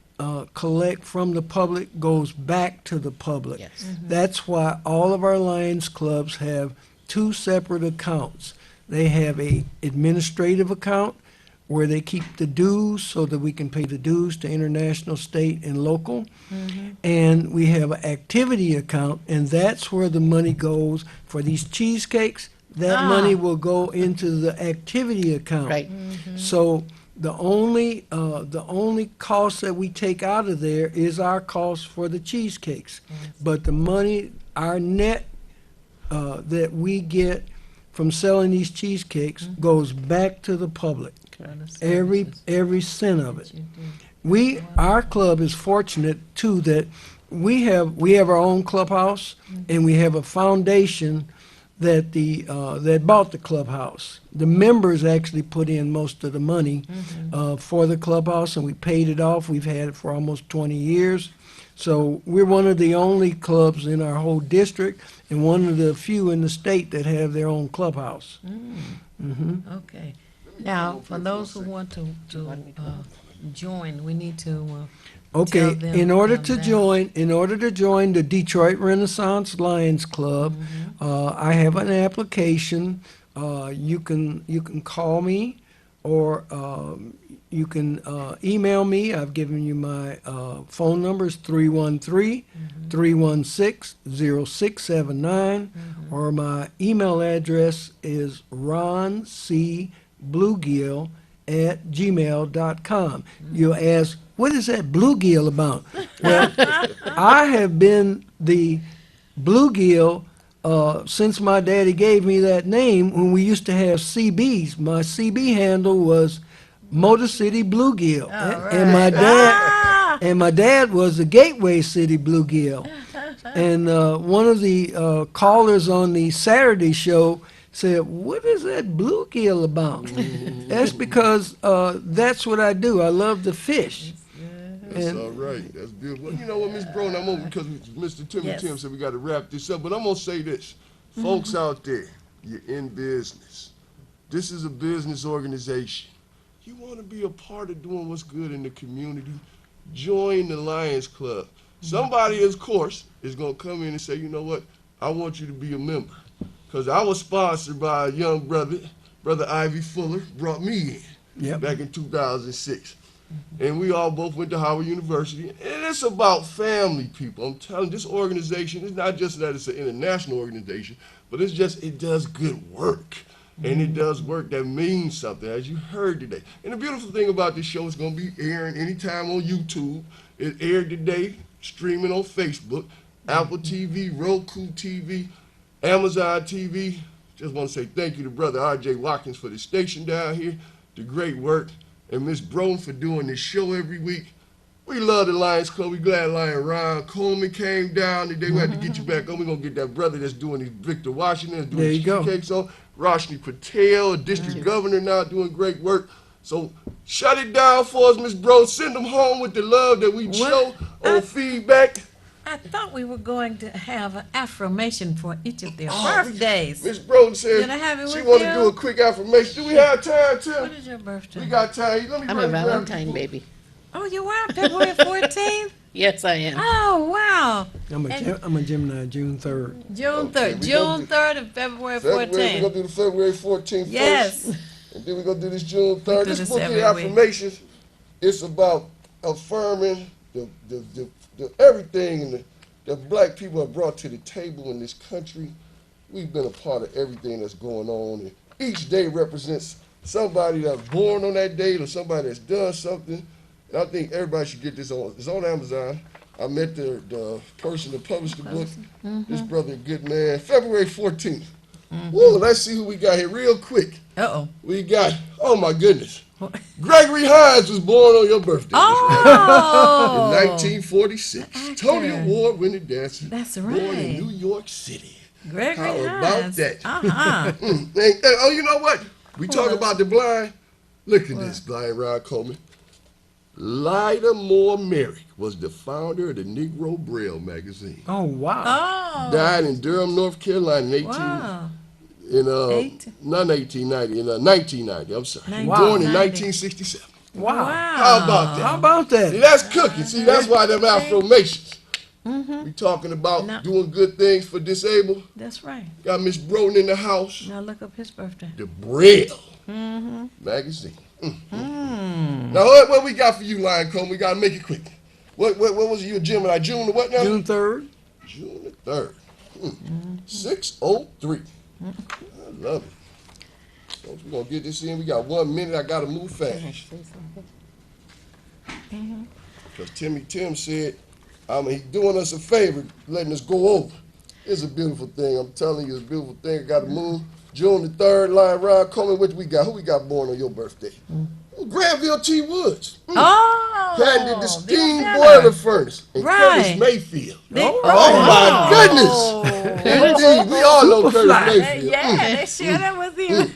S19: collect from the public goes back to the public.
S21: Yes.
S19: That's why all of our Lions Clubs have two separate accounts. They have a administrative account where they keep the dues so that we can pay the dues to international, state, and local. And we have an activity account, and that's where the money goes for these cheesecakes. That money will go into the activity account.
S21: Right.
S19: So the only cost that we take out of there is our cost for the cheesecakes. But the money, our net that we get from selling these cheesecakes goes back to the public. Every cent of it. Our club is fortunate too that we have our own clubhouse, and we have a foundation that that bought the clubhouse. The members actually put in most of the money for the clubhouse, and we paid it off. We've had it for almost 20 years. So we're one of the only clubs in our whole district, and one of the few in the state that have their own clubhouse.
S11: Okay. Now, for those who want to join, we need to
S19: Okay,
S11: tell them
S19: in order
S11: about
S19: to
S11: that.
S19: join the Detroit Renaissance Lions Club, I have an application. You can call me, or You can email me. I've given you my phone number. It's 313-316-0679. Or my email address is roncbluegill@gmail.com. You'll ask, what is that bluegill about? Well, I have been the bluegill since my daddy gave me that name when we used to have CBs. My CB handle was Motor City Bluegill. And my dad was the Gateway City Bluegill. And one of the callers on the Saturday show said, what is that bluegill about? That's because that's what I do. I love to fish.
S12: That's all right. That's beautiful. You know what, Miss Brown, I'm over because Mr. Timmy Tim said we got to wrap this up, but I'm going to say this. Folks out there, you're in business. This is a business organization. You want to be a part of doing what's good in the community, join the Lions Club. Somebody, of course, is going to come in and say, you know what, I want you to be a member. Because I was sponsored by a young brother, Brother Ivy Fuller, brought me in back in 2006. And we all both went to Howard University. And it's about family, people. I'm telling you, this organization is not just that it's an international organization, but it's just, it does good work. And it does work that means something, as you heard today. And the beautiful thing about this show is going to be airing anytime on YouTube. It aired today, streaming on Facebook, Apple TV, Roku TV, Amazon TV. Just want to say thank you to Brother R.J. Watkins for the station down here, the great work, and Miss Broden for doing this show every week. We love the Lions Club. We glad Lion Ron Coleman came down today. We had to get you back on. We're going to get that brother that's doing his Victor Washington, that's doing his cakes on. Roshni Patel, district governor now, doing great work. So shut it down for us, Miss Broden. Send them home with the love that we show on feedback.
S9: I thought we were going to have an affirmation for each of their birthdays.
S12: Miss Broden said
S9: Can I have it
S12: she
S9: with
S12: want to
S9: you?
S12: do a quick affirmation. Do we have time, Tim?
S9: What is your birthday?
S12: We got time. Let me
S21: I'm a Valentine baby.
S9: Oh, you are February 14th?
S21: Yes, I am.
S9: Oh, wow.
S19: I'm a Gemini, June 3rd.
S9: June 3rd. June 3rd and February 14th.
S12: We're going to do the February 14th
S9: Yes.
S12: first. And then we're going to do this June 3rd.
S9: do
S12: This
S9: this
S12: book of
S9: every
S12: affirmations, it's about affirming the everything that black people have brought to the table in this country. We've been a part of everything that's going on. And each day represents somebody that's born on that date or somebody that's done something. And I think everybody should get this on. It's on Amazon. I met the person that published the book. This brother, a good man. February 14th. Woo, let's see who we got here real quick.
S9: Uh-oh.
S12: We got, oh my goodness. Gregory Hyde was born on your birthday.
S9: Oh!
S12: In 1946. Tony Award winning dancer.
S9: That's
S12: Born in
S9: right.
S12: New York City.
S9: Gregory
S12: How
S9: Hyde.
S12: about that?
S9: Uh-huh.
S12: Oh, you know what? We talk about the blind. Look at this, Blind Ron Coleman. Lyda Moore Merrick was the founder of the Negro Braille magazine.
S19: Oh, wow.
S9: Oh.
S12: Died in Durham, North Carolina in
S9: Wow.
S12: not 1890, in 1990, I'm sorry.
S9: Wow.
S12: Born in 1967.
S19: Wow.
S12: How about that?
S19: How about that?
S12: See, that's cooking. See, that's why them affirmations. We talking about doing good things for disabled.
S9: That's right.
S12: Got Miss Broden in the house.
S9: Now look up his birthday.
S12: The Braille magazine. Now, what we got for you, Lion Coleman? We got to make it quick. What was you, Gemini? June the what now?
S19: June 3rd.
S12: June the 3rd. 6:03. I love it. Folks, we're going to get this in. We got 1 minute. I got to move fast. Because Tim said, he's doing us a favor, letting us go over. It's a beautiful thing. I'm telling you, it's a beautiful thing. I got to move. June the 3rd, Lion Ron Coleman, what we got? Who we got born on your birthday? Granville T. Woods.
S9: Oh!
S12: Patented the steam boiler furnace in Curtis Mayfield. My goodness! Indeed, we all know Curtis Mayfield.
S9: Yeah, they sure that was him.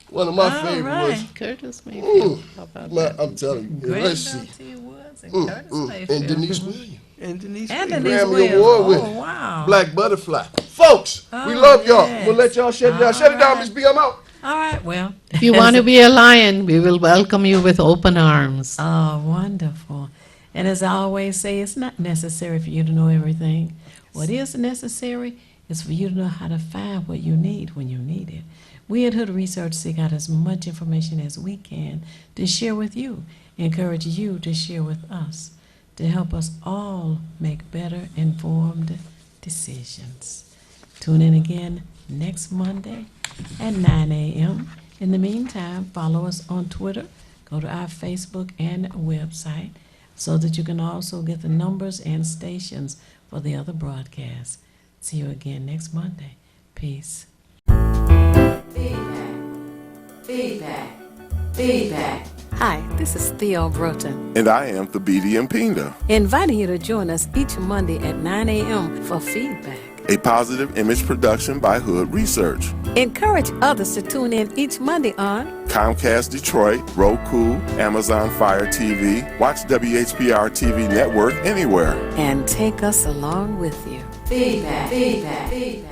S12: One of my favorites.
S21: Curtis Mayfield. How about that?
S12: I'm telling you. Let's see.
S9: T. Woods and Curtis Mayfield.
S12: And Denise Williams.
S19: And Denise
S12: Grammy
S9: Williams.
S12: Award winner.
S9: Oh, wow.
S12: Black Butterfly. Folks, we love y'all. We'll let y'all shut it down. Shut it down, Miss B. I'm out.
S9: All right, well.
S21: If you want to be a lion, we will welcome you with open arms.
S9: Oh, wonderful. And as I always say, it's not necessary for you to know everything. What is necessary is for you to know how to find what you need when you need it. We at Hood Research seek out as much information as we can to share with you, encourage you to share with us, to help us all make better informed decisions. Tune in again next Monday at 9 a.m. In the meantime, follow us on Twitter, go to our Facebook and website so that you can also get the numbers and stations for the other broadcasts. See you again next Monday. Peace.
S11: Feedback. Feedback.
S9: Hi, this is Theo Broughton,
S10: And I am Thabiti Mpinda,
S9: inviting you to join us each Monday at 9 a.m. for Feedback.
S10: a positive image production by Hood Research.
S9: Encourage others to tune in each Monday on
S10: Comcast Detroit, Roku, Amazon Fire TV, watch WHPR TV Network anywhere.
S9: and take us along with you.
S11: Feedback. Feedback. Feedback.